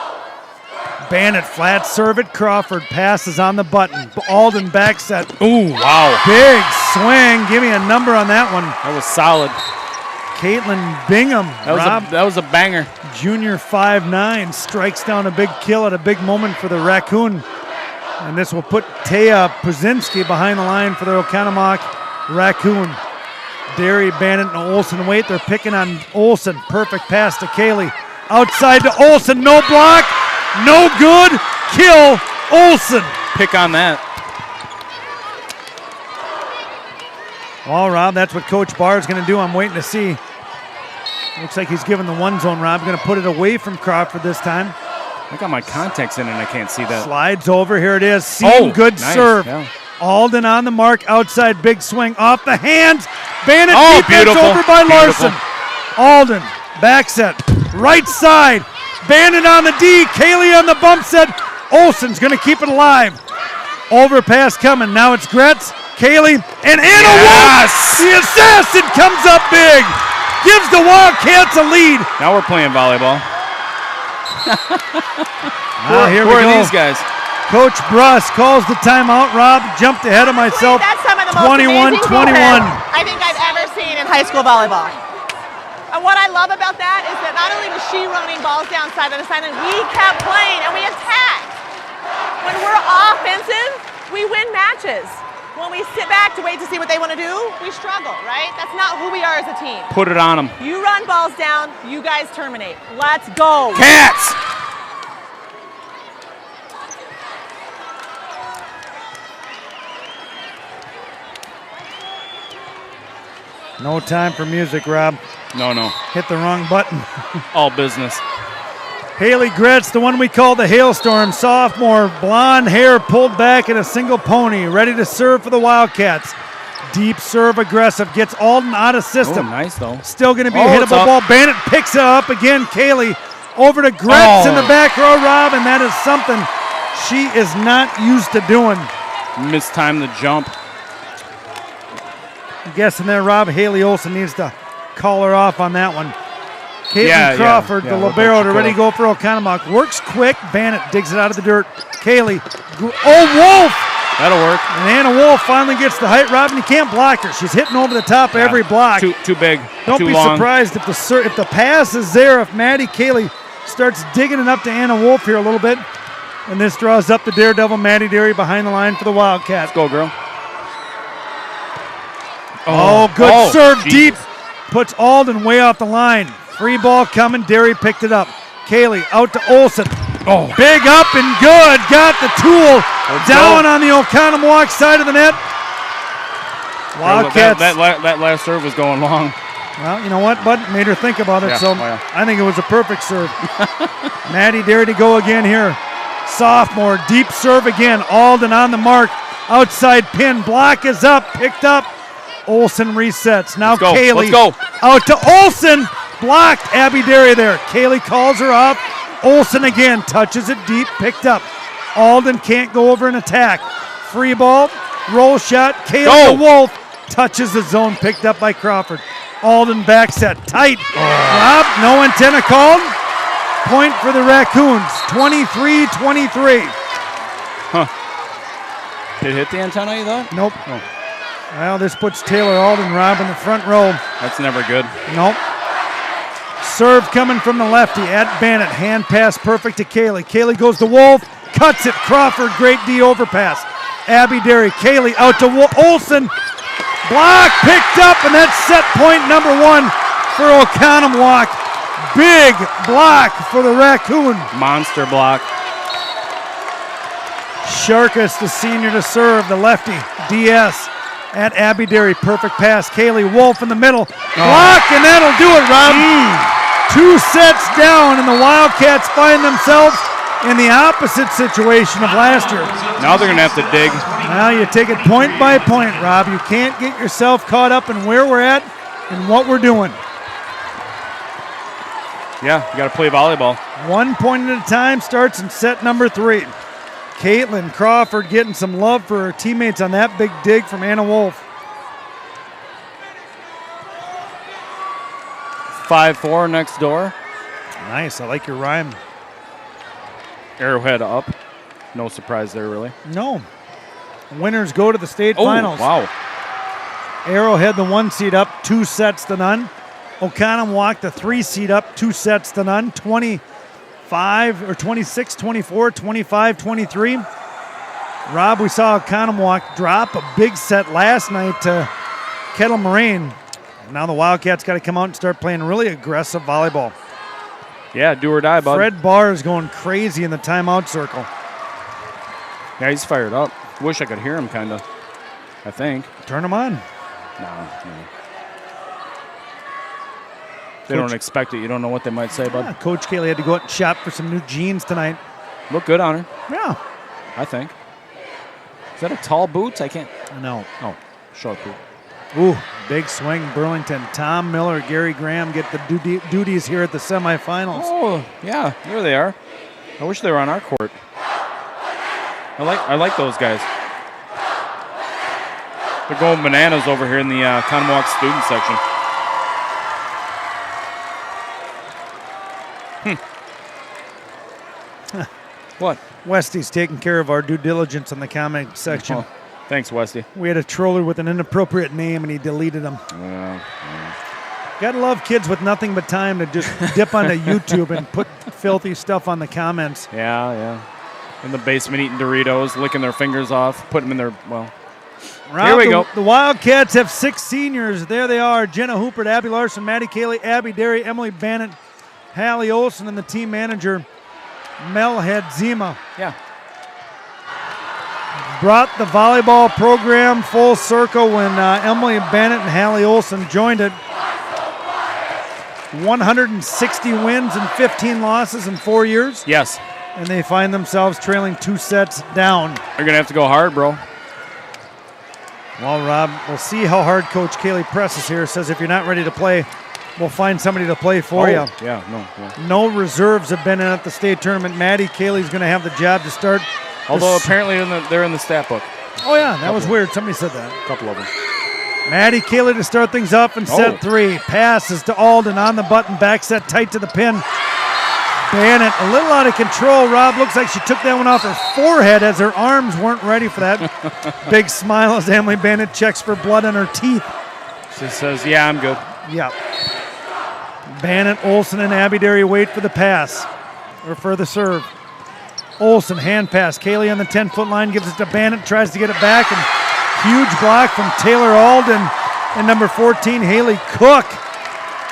Speaker 2: Bannett flat serve at Crawford. Passes on the button. Alden back set.
Speaker 3: Ooh, wow.
Speaker 2: Big swing. Give me a number on that one.
Speaker 3: That was solid.
Speaker 2: Caitlin Bingham.
Speaker 3: That was a banger.
Speaker 2: Junior 5'9", strikes down a big kill at a big moment for the Raccoon. And this will put Taya Puzinski behind the line for the Oconomowoc Raccoon. Derry, Bannett, and Olsen wait. They're picking on Olsen. Perfect pass to Kaylee. Outside to Olsen. No block. No good. Kill Olsen.
Speaker 3: Pick on that.
Speaker 2: Well, Rob, that's what Coach Barr is going to do. I'm waiting to see. Looks like he's giving the one zone, Rob. Going to put it away from Crawford this time.
Speaker 3: I got my contacts in and I can't see that.
Speaker 2: Slides over. Here it is. Seam, good
Speaker 3: nice.
Speaker 2: serve.
Speaker 3: Yeah.
Speaker 2: Alden on the mark. Outside, big swing. Off the hands. Bannett defense
Speaker 3: beautiful.
Speaker 2: over by
Speaker 3: Beautiful.
Speaker 2: Larson. Alden, back set. Right side. Bannett on the D. Kaylee on the bump set. Olsen's going to keep it alive. Overpass coming. Now it's Gretz, Kaylee, and Anna Wolf. The assassin comes up big. Gives the Wildcats a lead.
Speaker 3: Now we're playing volleyball.
Speaker 2: Here
Speaker 3: Who
Speaker 2: we
Speaker 3: are
Speaker 2: go.
Speaker 3: these guys?
Speaker 2: Coach Bruss calls the timeout. Rob jumped ahead of myself.
Speaker 8: That's some of the most
Speaker 2: 21-21.
Speaker 8: amazing defense I think I've ever seen in high school volleyball. And what I love about that is that not only was she running balls down side of the sideline, we kept playing and we attacked. When we're offensive, we win matches. When we sit back to wait to see what they want to do, we struggle, right? That's not who we are as a team.
Speaker 3: Put it on them.
Speaker 8: You run balls down, you guys terminate. Let's go.
Speaker 3: Cats!
Speaker 2: No time for music, Rob.
Speaker 3: No.
Speaker 2: Hit the wrong button.
Speaker 3: All business.
Speaker 2: Haley Gretz, the one we call the Hailstorm, sophomore, blonde hair pulled back in a single pony, ready to serve for the Wildcats. Deep serve, aggressive, gets Alden out of system.
Speaker 3: Oh, nice, though.
Speaker 2: Still going to be a
Speaker 3: Oh, it's
Speaker 2: hittable
Speaker 3: up.
Speaker 2: ball. Bannett picks it up again. Kaylee over to Gretz in the back row, Rob, and that is something she is not used to doing.
Speaker 3: Mistimed the jump.
Speaker 2: I'm guessing there, Rob, Haley Olsen needs to call her off on that one. Caitlin
Speaker 3: Yeah,
Speaker 2: Crawford,
Speaker 3: yeah,
Speaker 2: the
Speaker 3: look
Speaker 2: libero,
Speaker 3: what
Speaker 2: to
Speaker 3: she
Speaker 2: ready to
Speaker 3: called.
Speaker 2: go for Oconomowoc. Works quick. Bannett digs it out of the dirt. Kaylee. Oh, Wolf!
Speaker 3: That'll work.
Speaker 2: And Anna Wolf finally gets the height, Rob, and you can't block her. She's hitting over the top of every block.
Speaker 3: Too big.
Speaker 2: Don't
Speaker 3: too
Speaker 2: be
Speaker 3: long.
Speaker 2: surprised if the pass is there, if Maddie Kaylee starts digging it up to Anna Wolf here a little bit. And this draws up the Daredevil Maddie Derry behind the line for the Wildcats.
Speaker 3: Go, girl.
Speaker 2: Oh, good serve
Speaker 3: Jesus.
Speaker 2: deep. Puts Alden way off the line. Free ball coming. Derry picked it up. Kaylee out to Olsen.
Speaker 3: Oh.
Speaker 2: Big up and good. Got the tool
Speaker 3: Let's
Speaker 2: down
Speaker 3: go.
Speaker 2: on the Oconomowoc side of the net. Wildcats.
Speaker 3: That last serve was going long.
Speaker 2: Well, you know what, bud? Made her think about it,
Speaker 3: Yeah,
Speaker 2: so
Speaker 3: oh, yeah.
Speaker 2: I think it was a perfect serve. Maddie Derry to go again here. Sophomore, deep serve again. Alden on the mark. Outside pin. Block is up. Picked up. Olsen resets. Now
Speaker 3: Let's go.
Speaker 2: Kaylee.
Speaker 3: Let's go.
Speaker 2: Out to Olsen. Blocked. Abby Derry there. Kaylee calls her up. Olsen again. Touches it deep. Picked up. Alden can't go over and attack. Free ball. Roll shot. Kaylee
Speaker 3: Go.
Speaker 2: to Wolf. Touches the zone. Picked up by Crawford. Alden back set. Tight. Rob, no antenna called. Point for the Raccoons. 23-23.
Speaker 3: Did it hit the antenna, you thought?
Speaker 2: Nope.
Speaker 3: Oh.
Speaker 2: Well, this puts Taylor Alden, Rob, in the front row.
Speaker 3: That's never good.
Speaker 2: Nope. Serve coming from the lefty at Bannett. Hand pass perfect to Kaylee. Kaylee goes to Wolf. Cuts it. Crawford, great D overpass. Abby Derry. Kaylee out to Olsen. Block picked up, and that's set point number one for Oconomowoc. Big block for the Raccoon.
Speaker 3: Monster block.
Speaker 2: Sharkus, the senior, to serve. The lefty, DS, at Abby Derry. Perfect pass. Kaylee Wolf in the middle. Block, and that'll do it, Rob. 2 sets down, and the Wildcats find themselves in the opposite situation of last year.
Speaker 3: Now they're going to have to dig.
Speaker 2: Now you take it point by point, Rob. You can't get yourself caught up in where we're at and what we're doing.
Speaker 3: Yeah, you got to play volleyball.
Speaker 2: 1 point at a time starts in set number 3. Caitlin Crawford getting some love for her teammates on that big dig from Anna Wolf.
Speaker 3: 5-4 next door.
Speaker 2: Nice, I like your rhyme.
Speaker 3: Arrowhead up. No surprise there, really.
Speaker 2: No. Winners go to the state finals.
Speaker 3: Wow.
Speaker 2: Arrowhead, the 1 seed up, 2 sets to none. Oconomowoc, the 3 seed up, 2 sets to none. 25 or 26, 24, 25, 23. Rob, we saw Oconomowoc drop a big set last night to Kettle Moraine. Now the Wildcats got to come out and start playing really aggressive volleyball.
Speaker 3: Yeah, do or die, bud.
Speaker 2: Fred Barr is going crazy in the timeout circle.
Speaker 3: Yeah, he's fired up. Wish I could hear him, kind of. I think.
Speaker 2: Turn him on.
Speaker 3: No. They don't expect it. You don't know what they might say, bud.
Speaker 2: Yeah, Coach Kaylee had to go out and shop for some new jeans tonight.
Speaker 3: Look good on her,
Speaker 2: Yeah.
Speaker 3: I think. Is that a tall boot? I can't.
Speaker 2: No.
Speaker 3: Oh, short boot.
Speaker 2: Ooh, big swing, Burlington. Tom Miller, Gary Graham get the duties here at the semifinals.
Speaker 3: Oh, yeah, there they are. I wish they were on our court. I like those guys. They're going bananas over here in the Oconomowoc student section. What?
Speaker 2: Westy's taking care of our due diligence in the comment section.
Speaker 3: Oh, thanks, Westy.
Speaker 2: We had a troller with an inappropriate name, and he deleted them. Gotta love kids with nothing but time to just dip onto YouTube and put filthy stuff on the comments.
Speaker 3: Yeah. In the basement eating Doritos, licking their fingers off, putting them in their, well.
Speaker 2: Rob,
Speaker 3: here we go.
Speaker 2: The Wildcats have 6 seniors. There they are. Jenna Hoopert, Abby Larson, Maddie Cayley, Abby Derry, Emily Bannett, Hallie Olson, and the team manager, Mel Hedzima.
Speaker 3: Yeah.
Speaker 2: Brought the volleyball program full circle when Emily Bannett and Hallie Olson joined it. 160 wins and 15 losses in 4 years.
Speaker 3: Yes.
Speaker 2: And they find themselves trailing 2 sets down.
Speaker 3: They're going to have to go hard, bro.
Speaker 2: Well, Rob, we'll see how hard Coach Kaylee presses here. Says if you're not ready to play, we'll find somebody to play for you.
Speaker 3: Yeah.
Speaker 2: No reserves have been in at the state tournament. Maddie Cayley's going to have the job to start.
Speaker 3: Although apparently they're in the stat book.
Speaker 2: Oh, yeah, that was weird. Somebody said that.
Speaker 3: A couple of them.
Speaker 2: Maddie Cayley to start things up in set 3. Passes to Alden on the button. Back set tight to the pin. Bannett a little out of control. Rob looks like she took that one off her forehead as her arms weren't ready for that. Big smile as Emily Bannett checks for blood on her teeth.
Speaker 3: She says, yeah, I'm good.
Speaker 2: Yeah. Bannett, Olson, and Abby Derry wait for the pass, or for the serve. Olson, hand pass. Kaylee on the 10-foot line gives it to Bannett, tries to get it back, and huge block from Taylor Alden and number 14, Haley Cook.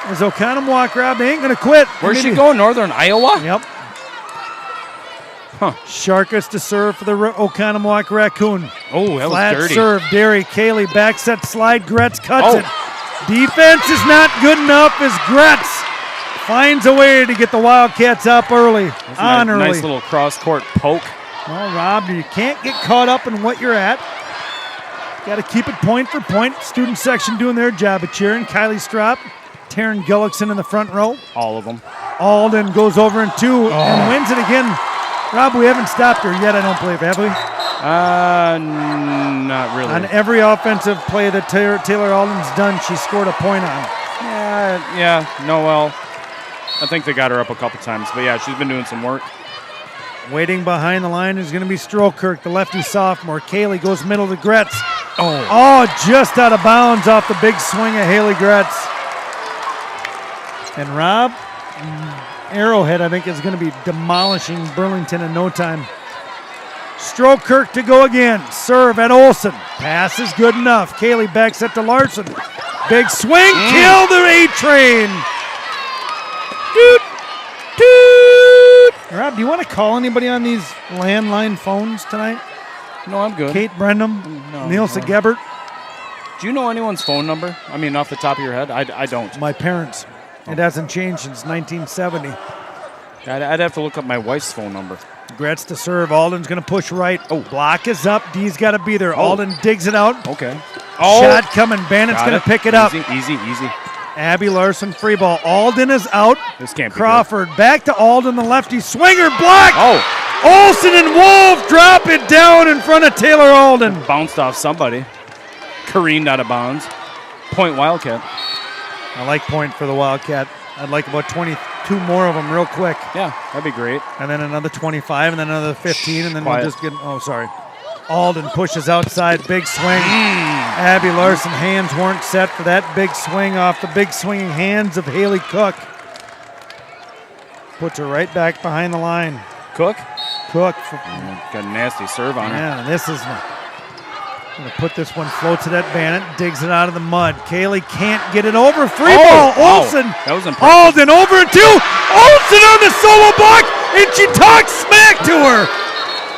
Speaker 2: As Oconomowoc, Rob, they ain't going to quit.
Speaker 3: Where's she going? Northern Iowa?
Speaker 2: Yep. Sharkus to serve for the Oconomowoc Raccoon.
Speaker 3: Oh, that
Speaker 2: Flat
Speaker 3: was dirty.
Speaker 2: serve, Derry, Kaylee, back set slide, Gretz cuts it. Defense is not good enough as Gretz finds a way to get the Wildcats up early. Early.
Speaker 3: Nice little cross-court poke.
Speaker 2: Well, Rob, you can't get caught up in what you're at. Got to keep it point for point. Student section doing their job of cheering. Kylie Strop, Taryn Gullickson in the front row.
Speaker 3: All of them.
Speaker 2: Alden goes over in 2 and wins it again. Rob, we haven't stopped her yet, I don't believe, have we?
Speaker 3: Not really.
Speaker 2: On every offensive play that Taylor Alden's done, she scored a point on.
Speaker 3: Well, I think they got her up a couple times. But, yeah, she's been doing some work.
Speaker 2: Waiting behind the line is going to be Strokirk, the lefty sophomore. Kaylee goes middle to Gretz. Oh, just out of bounds off the big swing of Haley Gretz. And Rob, Arrowhead, I think, is going to be demolishing Burlington in no time. Strokirk to go again. Serve at Olson. Pass is good enough. Kaylee backs it to Larson. Big swing. Kill the A-train. Doot, doot. Rob, do you want to call anybody on these landline phones tonight?
Speaker 3: No, I'm good.
Speaker 2: Kate Brendam,
Speaker 3: No,
Speaker 2: Nielsa
Speaker 3: no.
Speaker 2: Gebert.
Speaker 3: Do you know anyone's phone number? I mean, off the top of your head? I don't.
Speaker 2: My parents. It hasn't changed since 1970.
Speaker 3: I'd have to look up my wife's phone number.
Speaker 2: Gretz to serve. Alden's going to push right. Oh, block is up. D's got to be there.
Speaker 3: Oh.
Speaker 2: Alden digs it out.
Speaker 3: Okay. Oh,
Speaker 2: Shot coming. Bandit's going to pick it up.
Speaker 3: Easy.
Speaker 2: Abby Larson, free ball. Alden is out.
Speaker 3: This can't be
Speaker 2: Crawford back to Alden, the lefty. Swinger block.
Speaker 3: Oh.
Speaker 2: Olsen and Wolf drop it down in front of Taylor Alden.
Speaker 3: Bounced off somebody. Careened out of bounds. Point Wildcat.
Speaker 2: I like point for the Wildcat. I'd like about 22 more of them real quick.
Speaker 3: Yeah, that'd be great.
Speaker 2: And then another 25, and then another 15, and then
Speaker 3: Quiet.
Speaker 2: we'll just get. Oh, sorry. Alden pushes outside, big swing. Abby Larson, hands weren't set for that big swing off the big swinging hands of Haley Cook. Puts her right back behind the line.
Speaker 3: Cook?
Speaker 2: Cook.
Speaker 3: Got a nasty serve on her.
Speaker 2: Yeah, this is. Gonna put this one, floats it at Bandit, digs it out of the mud. Kaylee can't get it over. Free ball.
Speaker 3: Wow.
Speaker 2: Olsen.
Speaker 3: That was impressive.
Speaker 2: Alden over it too. Olsen on the solo block, and she talks smack to her.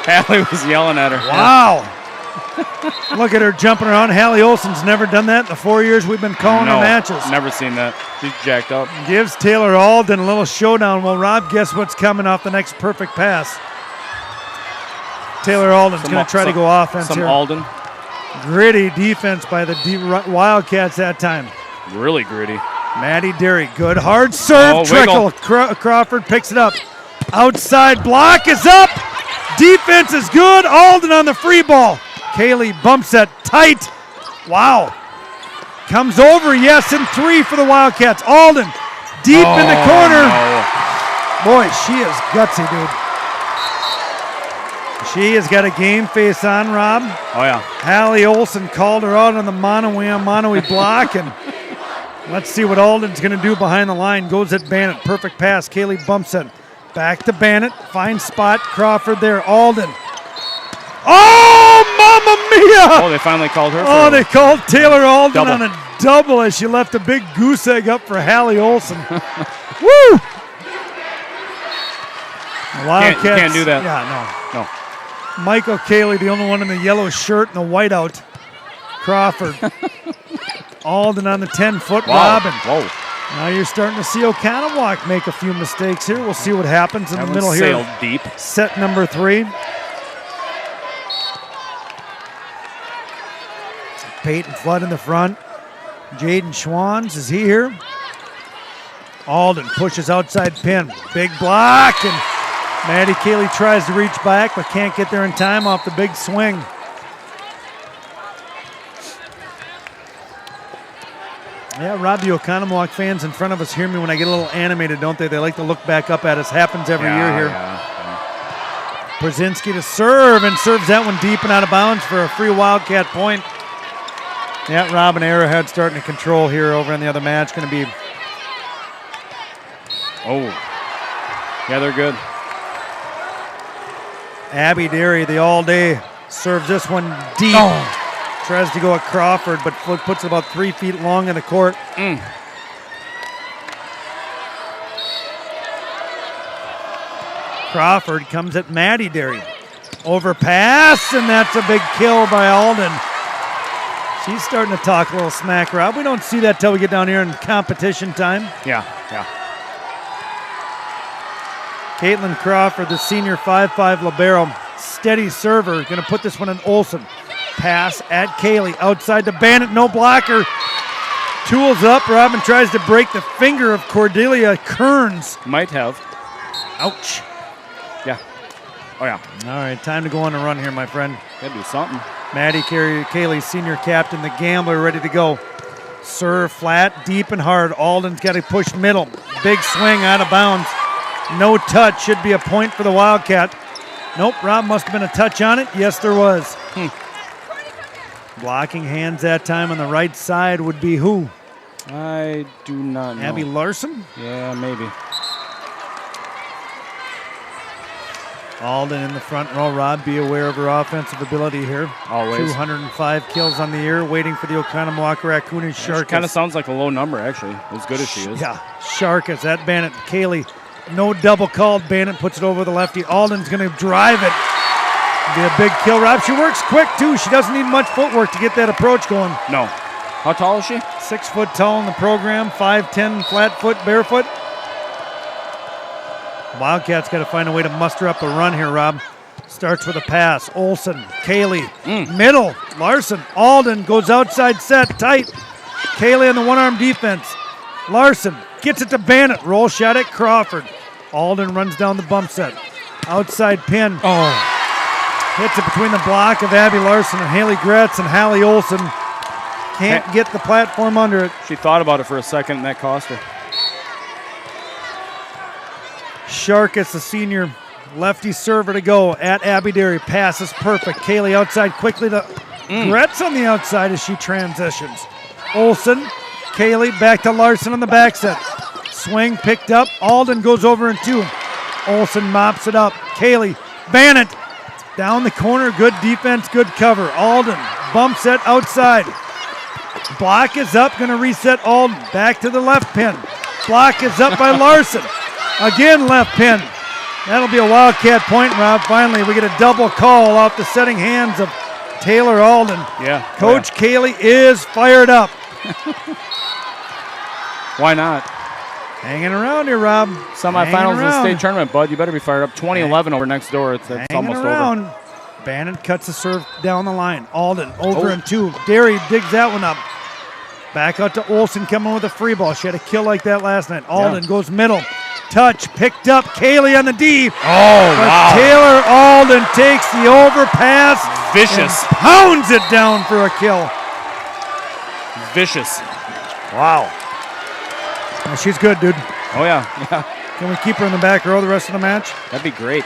Speaker 3: Hallie was yelling at her.
Speaker 2: Wow. Look at her jumping around. Hallie Olsen's never done that in the 4 years we've been calling her matches.
Speaker 3: Never seen that. She's jacked up.
Speaker 2: Gives Taylor Alden a little showdown. Well, Rob, guess what's coming off the next perfect pass? Taylor Alden's going to try to go offense
Speaker 3: some
Speaker 2: here.
Speaker 3: Alden.
Speaker 2: Gritty defense by the Wildcats that time.
Speaker 3: Really gritty.
Speaker 2: Maddie Derry, good hard serve.
Speaker 3: Oh,
Speaker 2: Trickle. Crawford picks it up. Outside block is up. Defense is good. Alden on the free ball. Kaylee bumps it tight. Wow. Comes over, yes, and 3 for the Wildcats. Alden deep in the corner.
Speaker 3: No.
Speaker 2: Boy, she is gutsy, dude. She has got a game face on, Rob.
Speaker 3: Oh, yeah.
Speaker 2: Hallie Olsen called her out on the mono-y block, and let's see what Alden's going to do behind the line. Goes at Bandit. Perfect pass. Kaylee bumps it. Back to Bandit. Fine spot. Crawford there. Alden. Oh, Mamma Mia!
Speaker 3: Oh, they finally called her.
Speaker 2: Oh, they called Taylor Alden
Speaker 3: Double.
Speaker 2: on a double as she left a big goose egg up for Hallie Olsen. Woo! The Wildcats.
Speaker 3: Can't do that.
Speaker 2: Yeah, no.
Speaker 3: No.
Speaker 2: Michael Kaylee, the only one in the yellow shirt and the whiteout. Crawford. Alden on the 10-foot.
Speaker 3: Wow.
Speaker 2: Robin.
Speaker 3: Whoa.
Speaker 2: Now you're starting to see Oconomowoc make a few mistakes here. We'll see what happens in
Speaker 3: That
Speaker 2: the
Speaker 3: one
Speaker 2: middle
Speaker 3: sailed
Speaker 2: here.
Speaker 3: deep.
Speaker 2: Set number 3. Peyton Flood in the front. Jaden Schwans, is he here? Alden pushes outside pin. Big block, and Maddie Kaylee tries to reach back, but can't get there in time off the big swing. Yeah, Rob, the Oconomowoc fans in front of us hear me when I get a little animated, don't they? They like to look back up at us. Happens every year here.
Speaker 3: Yeah.
Speaker 2: Brzezinski to serve, and serves that one deep and out of bounds for a free Wildcat point. Yeah, Rob and Arrowhead starting to control here over in the other match. Going to be
Speaker 3: Yeah, they're good.
Speaker 2: Abby Derry, the all-day, serves this one deep. Tries to go at Crawford, but puts it about 3 feet long in the court. Crawford comes at Maddie Derry. Overpass, and that's a big kill by Alden. She's starting to talk a little smack, Rob. We don't see that till we get down here in competition time.
Speaker 3: Yeah.
Speaker 2: Caitlin Crawford, the senior 5'5" libero, steady server, going to put this one in Olsen. Pass at Kaylee, outside the Bandit, no blocker. Tools up, Robin tries to break the finger of Cordelia Kearns.
Speaker 3: Might have.
Speaker 2: Ouch.
Speaker 3: Yeah. Oh, yeah.
Speaker 2: All right, time to go on a run here, my friend.
Speaker 3: Gotta do something.
Speaker 2: Maddie Kaylee, senior captain, the gambler, ready to go. Serve flat, deep and hard. Alden's got to push middle. Big swing out of bounds. No touch. Should be a point for the Wildcat. Nope, Rob must have been a touch on it. Yes, there was. Blocking hands that time on the right side would be who?
Speaker 3: I do not know.
Speaker 2: Abby Larson?
Speaker 3: Yeah, maybe.
Speaker 2: Alden in the front row. Rob, be aware of her offensive ability here.
Speaker 3: Always.
Speaker 2: 205 kills on the year, waiting for the Oconomowoc Raccoon Shark.
Speaker 3: Kind of sounds like a low number, actually, as good as she is.
Speaker 2: Yeah, Sharkus, that Bandit. Kaylee, no double called. Bandit puts it over the lefty. Alden's going to drive it. Be a big kill, Rob. She works quick, too. She doesn't need much footwork to get that approach going.
Speaker 3: No. How tall is she?
Speaker 2: 6 foot tall in the program, 5'10", flat foot, barefoot. Wildcats got to find a way to muster up a run here, Rob. Starts with a pass. Olsen, Kaylee, middle, Larson, Alden goes outside set, tight. Kaylee on the one-arm defense. Larson gets it to Bannett, roll shot at Crawford. Alden runs down the bump set. Outside pin. Hits it between the block of Abby Larson and Haley Gretz, and Hallie Olsen can't get the platform under it.
Speaker 3: She thought about it for a second, and that cost her.
Speaker 2: Sharkus, the senior lefty server to go at Abby Derry. Pass is perfect. Kaylee outside quickly to Gretz on the outside as she transitions. Olsen, Kaylee back to Larson on the back set. Swing picked up. Alden goes over in 2. Olsen mops it up. Kaylee, Bannett down the corner. Good defense, good cover. Alden bumps it outside. Block is up, going to reset Alden. Back to the left pin. Block is up by Larson. Again, left pin. That'll be a Wildcat point, Rob. Finally, we get a double call off the setting hands of Taylor Alden.
Speaker 3: Yeah.
Speaker 2: Coach Kaylee is fired up.
Speaker 3: Why not?
Speaker 2: Hanging around here, Rob.
Speaker 3: Semifinals of the state tournament, bud. You better be fired up. 2011 over next door. It's almost
Speaker 2: around.
Speaker 3: over.
Speaker 2: Bannon cuts the serve down the line. Alden over in 2. Derry digs that one up. Back out to Olsen coming with a free ball. She had a kill like that last night. Alden goes middle. Touch picked up. Kaylee on the D. But Taylor Alden takes the overpass.
Speaker 3: Vicious.
Speaker 2: And pounds it down for a kill.
Speaker 3: Vicious.
Speaker 2: Wow. She's good, dude.
Speaker 3: Oh, yeah.
Speaker 2: Can we keep her in the back row the rest of the match?
Speaker 3: That'd be great.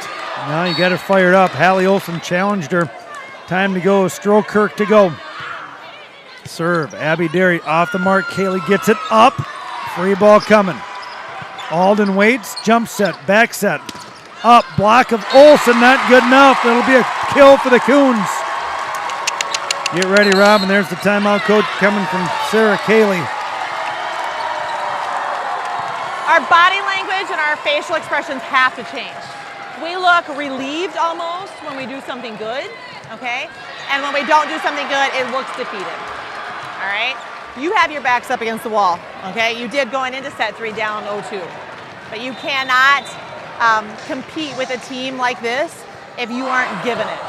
Speaker 2: No, you got her fired up. Hallie Olsen challenged her. Time to go. Strokirk to go. Serve. Abby Derry off the mark. Kaylee gets it up. Free ball coming. Alden waits. Jump set. Back set. Up. Block of Olsen. Not good enough. That'll be a kill for the Coons. Get ready, Rob. And there's the timeout coach coming from Sarah Kaylee.
Speaker 8: Our body language and our facial expressions have to change. We look relieved almost when we do something good, okay? And when we don't do something good, it looks defeated, all right? You have your backs up against the wall, okay? You did going into set 3 down 0-2. But you cannot compete with a team like this if you aren't giving it,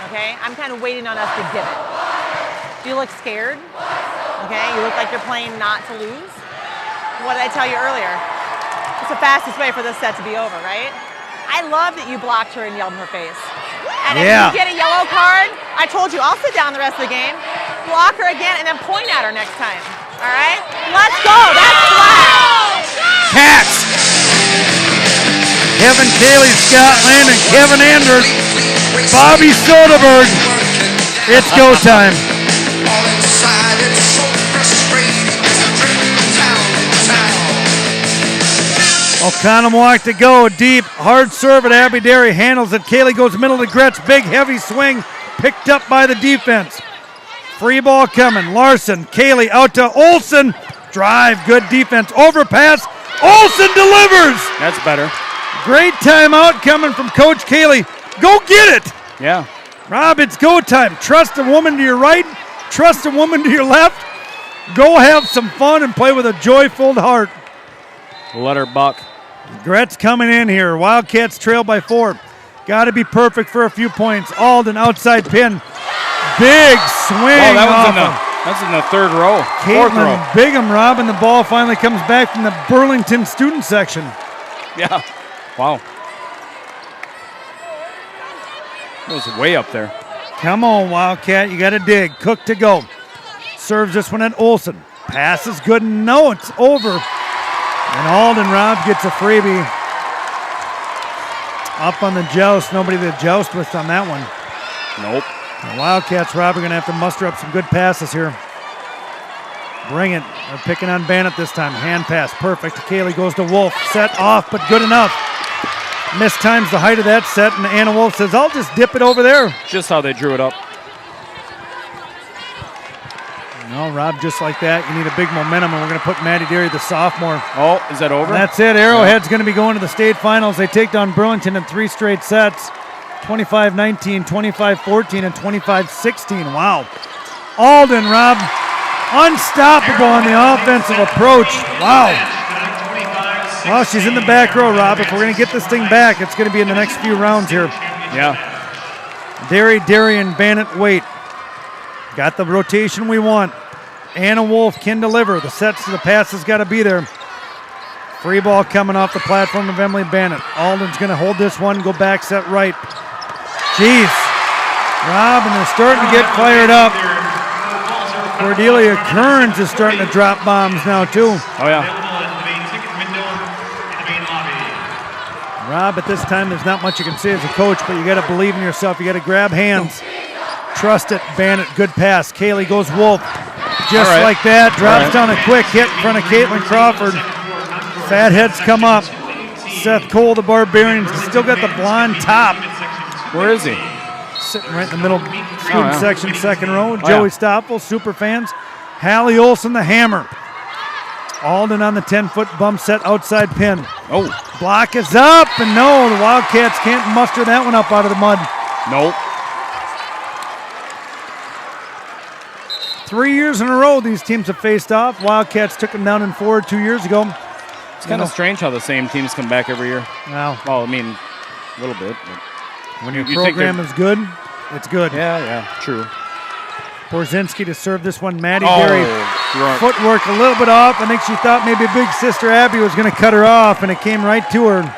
Speaker 8: okay? I'm kind of waiting on us to give it. Do you look scared? Okay, you look like you're playing not to lose. What did I tell you earlier? It's the fastest way for this set to be over, right? I love that you blocked her and yelled in her face. And if you get a yellow card, I told you, I'll sit down the rest of the game, block her again, and then point at her next time. All right? Let's go. That's flat.
Speaker 2: Cats. Kevin Kaylee, Scott Land, and Kevin Anders. Bobby Soderberg. It's go time. Oconomowoc to go, deep, hard serve at Abby Derry, handles it. Kaylee goes middle to Gretz, big heavy swing, picked up by the defense. Free ball coming, Larson, Kaylee out to Olsen, drive, good defense, overpass, Olsen delivers!
Speaker 3: That's better.
Speaker 2: Great timeout coming from Coach Kaylee. Go get it!
Speaker 3: Yeah.
Speaker 2: Rob, it's go time. Trust a woman to your right, trust a woman to your left. Go have some fun and play with a joyful heart.
Speaker 3: Let her buck.
Speaker 2: Gretz coming in here. Wildcats trail by 4. Got to be perfect for a few points. Alden outside pin. Big swing.
Speaker 3: Oh, that's in the third row. Fourth row.
Speaker 2: Caitlin Bigham, Rob, and the ball finally comes back from the Burlington student section.
Speaker 3: Yeah. Wow. It was way up there.
Speaker 2: Come on, Wildcat. You got to dig. Cook to go. Serves this one at Olsen. Pass is good. No, it's over. And Alden, Rob, gets a freebie. Up on the joust. Nobody to joust with on that one.
Speaker 3: Nope.
Speaker 2: The Wildcats, Rob, are going to have to muster up some good passes here. Bring it. They're picking on Bannett this time. Hand pass. Perfect. Kaylee goes to Wolf. Set off, but good enough. Mistimes the height of that set, and Anna Wolf says, I'll just dip it over there.
Speaker 3: Just how they drew it up.
Speaker 2: No, Rob, just like that, you need a big momentum, and we're going to put Maddie Derry, the sophomore.
Speaker 3: Oh, is that over?
Speaker 2: That's it. Arrowhead's going to be going to the state finals. They take down Burlington in 3 straight sets. 25-19, 25-14, and 25-16. Wow. Alden, Rob, unstoppable on the offensive approach. Wow. Well, she's in the back row, Rob. If we're going to get this thing back, it's going to be in the next few rounds here.
Speaker 3: Yeah.
Speaker 2: Derry, and Bannett wait. Got the rotation we want. Anna Wolf can deliver. The sets to the pass has got to be there. Free ball coming off the platform of Emily Bannett. Alden's going to hold this one, go back set right. Jeez. Rob, and they're starting to get fired up. Cordelia Kearns is starting to drop bombs now, too.
Speaker 3: Oh, yeah.
Speaker 2: Rob, at this time, there's not much you can say as a coach, but you got to believe in yourself. You got to grab hands. Trust it. Bannett, good pass. Kaylee goes Wolf. Just like that. Drops down a quick hit in front of Caitlin Crawford. Fatheads come up. Seth Cole, the Barbarians, still got the blonde top.
Speaker 3: Where is he?
Speaker 2: Sitting right in the middle student section, second row. Joey Stoffel, super fans. Hallie Olson, the hammer. Alden on the 10-foot bump set outside pin.
Speaker 3: Oh.
Speaker 2: Block is up, and no, the Wildcats can't muster that one up out of the mud.
Speaker 3: Nope.
Speaker 2: 3 years in a row these teams have faced off. Wildcats took them down in 4 2 years ago.
Speaker 3: It's kind of strange how the same teams come back every year.
Speaker 2: Wow.
Speaker 3: Well, I mean, a little bit. But
Speaker 2: when your program is good, it's good.
Speaker 3: Yeah, true.
Speaker 2: Borzinski to serve this one. Maddie Derry.
Speaker 3: Right.
Speaker 2: Footwork a little bit off. I think she thought maybe big sister Abby was going to cut her off, and it came right to her.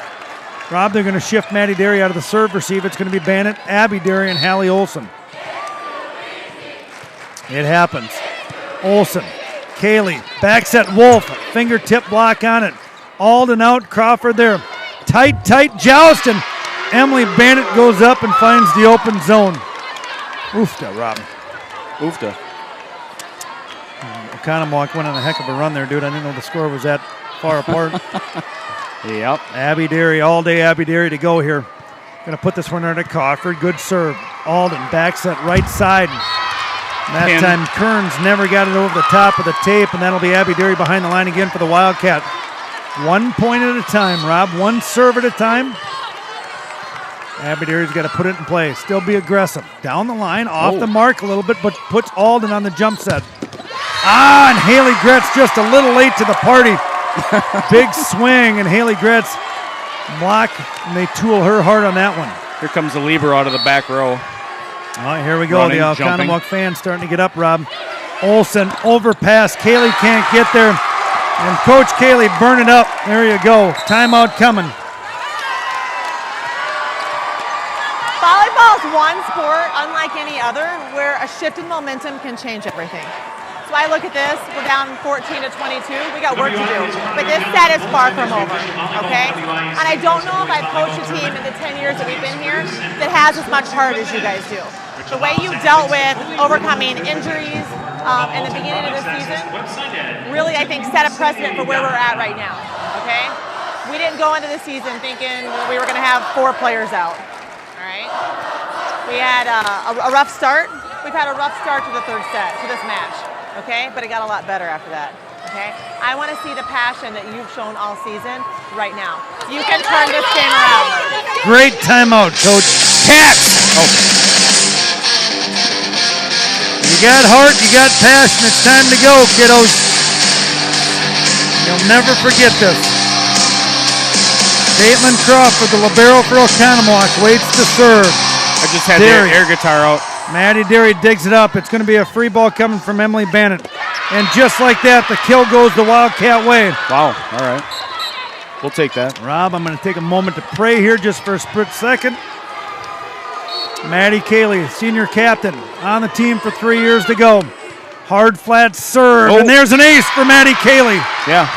Speaker 2: Rob, they're going to shift Maddie Derry out of the serve receive. It's going to be Bannett, Abby Derry, and Hallie Olson. It happens. Olson, Kaylee, back set Wolf, fingertip block on it. Alden out, Crawford there. Tight joust, and Emily Bannett goes up and finds the open zone. Oofta, Rob.
Speaker 3: Oofta.
Speaker 2: Oconomowoc went on a heck of a run there, dude. I didn't know the score was that far apart.
Speaker 3: Yep.
Speaker 2: Abby Derry, all day Abby Derry to go here. Going to put this one under Crawford. Good serve. Alden back set right side. That time Kearns never got it over the top of the tape, and that'll be Abby Derry behind the line again for the Wildcat. 1 point at a time, Rob. One serve at a time. Abby Derry's got to put it in play. Still be aggressive. Down the line, off the mark a little bit, but puts Alden on the jump set. And Haley Gretz just a little late to the party. Big swing, and Haley Gretz block, and they tool her hard on that one.
Speaker 3: Here comes the Lieber out of the back row.
Speaker 2: All right, here we go.
Speaker 3: Running,
Speaker 2: the Oconomowoc fans starting to get up, Rob. Olsen, overpass. Kaylee can't get there. And Coach Kaylee, burn it up. There you go. Timeout coming.
Speaker 8: Volleyball is one sport, unlike any other, where a shift in momentum can change everything. So I look at this, we're down 14 to 22. We got work to do. But this set is far from over, okay? And I don't know if I've coached a team in the 10 years that we've been here that has as much heart as you guys do. The way you dealt with overcoming injuries in the beginning of the season really, I think, set a precedent for where we're at right now, okay? We didn't go into the season thinking we were going to have 4 players out, all right? We had a rough start. We've had a rough start to the third set, to this match, okay? But it got a lot better after that, okay? I want to see the passion that you've shown all season right now. You can turn this game around.
Speaker 2: Great timeout, Coach. Cats!
Speaker 3: Oh.
Speaker 2: You got heart, you got passion. It's time to go, kiddos. You'll never forget this. Caitlin Crawford, the libero for Oconomowoc, waits to serve.
Speaker 3: I just had the air guitar out.
Speaker 2: Maddie Derry digs it up. It's going to be a free ball coming from Emily Bannett. And just like that, the kill goes the Wildcat way.
Speaker 3: Wow, all right. We'll take that.
Speaker 2: Rob, I'm going to take a moment to pray here just for a split second. Maddie Kaylee, senior captain, on the team for 3 years to go. Hard flat serve, and there's an ace for Maddie Kaylee.
Speaker 3: Yeah.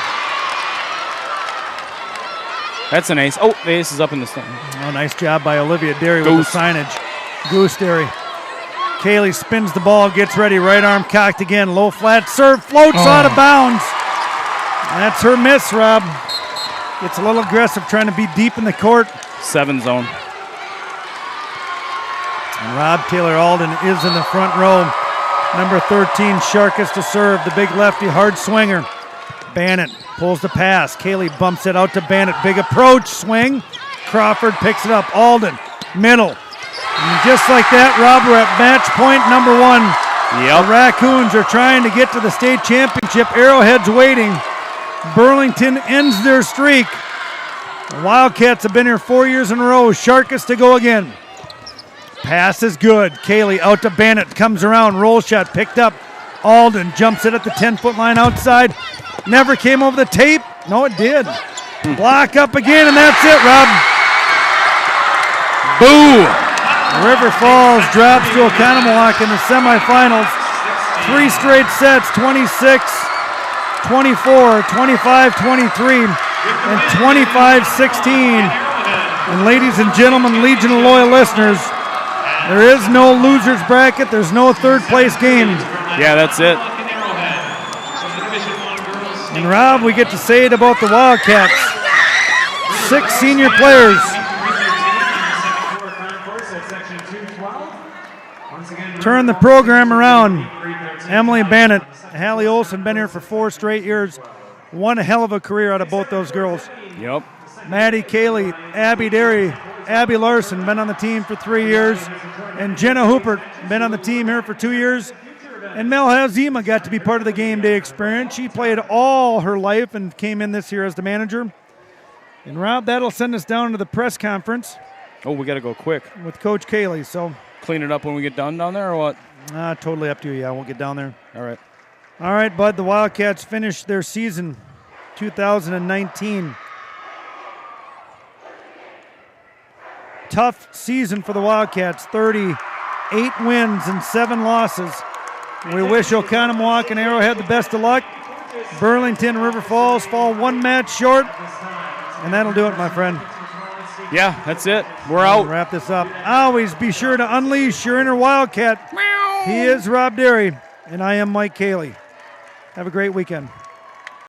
Speaker 3: That's an ace. Oh, the ace is up in the stand.
Speaker 2: Oh, nice job by Olivia Derry with the signage. Goose Derry. Kaylee spins the ball, gets ready, right arm cocked again. Low flat serve, floats out of bounds. That's her miss, Rob. Gets a little aggressive trying to be deep in the court.
Speaker 3: 7 zone.
Speaker 2: And Rob Taylor Alden is in the front row. Number 13, Sharkus to serve, the big lefty, hard swinger. Bannett pulls the pass. Kaylee bumps it out to Bannett. Big approach, swing. Crawford picks it up. Alden, middle. And just like that, Rob, we're at match point number 1. The
Speaker 3: Yep.
Speaker 2: Raccoons are trying to get to the state championship. Arrowhead's waiting. Burlington ends their streak. The Wildcats have been here 4 years in a row. Sharkus to go again. Pass is good. Kaylee out to Bennett. Comes around. Roll shot picked up. Alden jumps it at the 10-foot line outside. Never came over the tape. No, it did. Block up again, and that's it, Rob.
Speaker 3: Boo!
Speaker 2: River Falls drops to Oconomowoc in the semifinals. 3 straight sets, 26, 24, 25-23, and 25-16. And ladies and gentlemen, Legion of Loyal listeners, there is no loser's bracket. There's no third place game.
Speaker 3: Yeah, that's it.
Speaker 2: And Rob, we get to say it about the Wildcats. 6 senior players. Turn the program around. Emily Bennett, Hallie Olsen, been here for 4 straight years. One hell of a career out of both those girls.
Speaker 3: Yep.
Speaker 2: Maddie Cayley, Abby Derry, Abby Larson, been on the team for 3 years. And Jenna Hoopert, been on the team here for 2 years. And Mel Hazima got to be part of the game day experience. She played all her life and came in this year as the manager. And Rob, that'll send us down to the press conference
Speaker 3: Oh, we got to go quick.
Speaker 2: with Coach Cayley. So,
Speaker 3: Clean it up when we get done down there or what?
Speaker 2: totally up to you. Yeah, I won't get down there.
Speaker 3: All right.
Speaker 2: All right, bud, the Wildcats finished their season 2019. Tough season for the Wildcats, 38 wins and 7 losses. We wish Oconomowoc and Arrowhead the best of luck. Burlington, River Falls fall 1 match short, and that'll do it, my friend.
Speaker 3: Yeah, that's it. We're
Speaker 2: We'll
Speaker 3: out.
Speaker 2: wrap this up. Always be sure to unleash your inner Wildcat. He is Rob Derry, and I am Mike Cayley. Have a great weekend.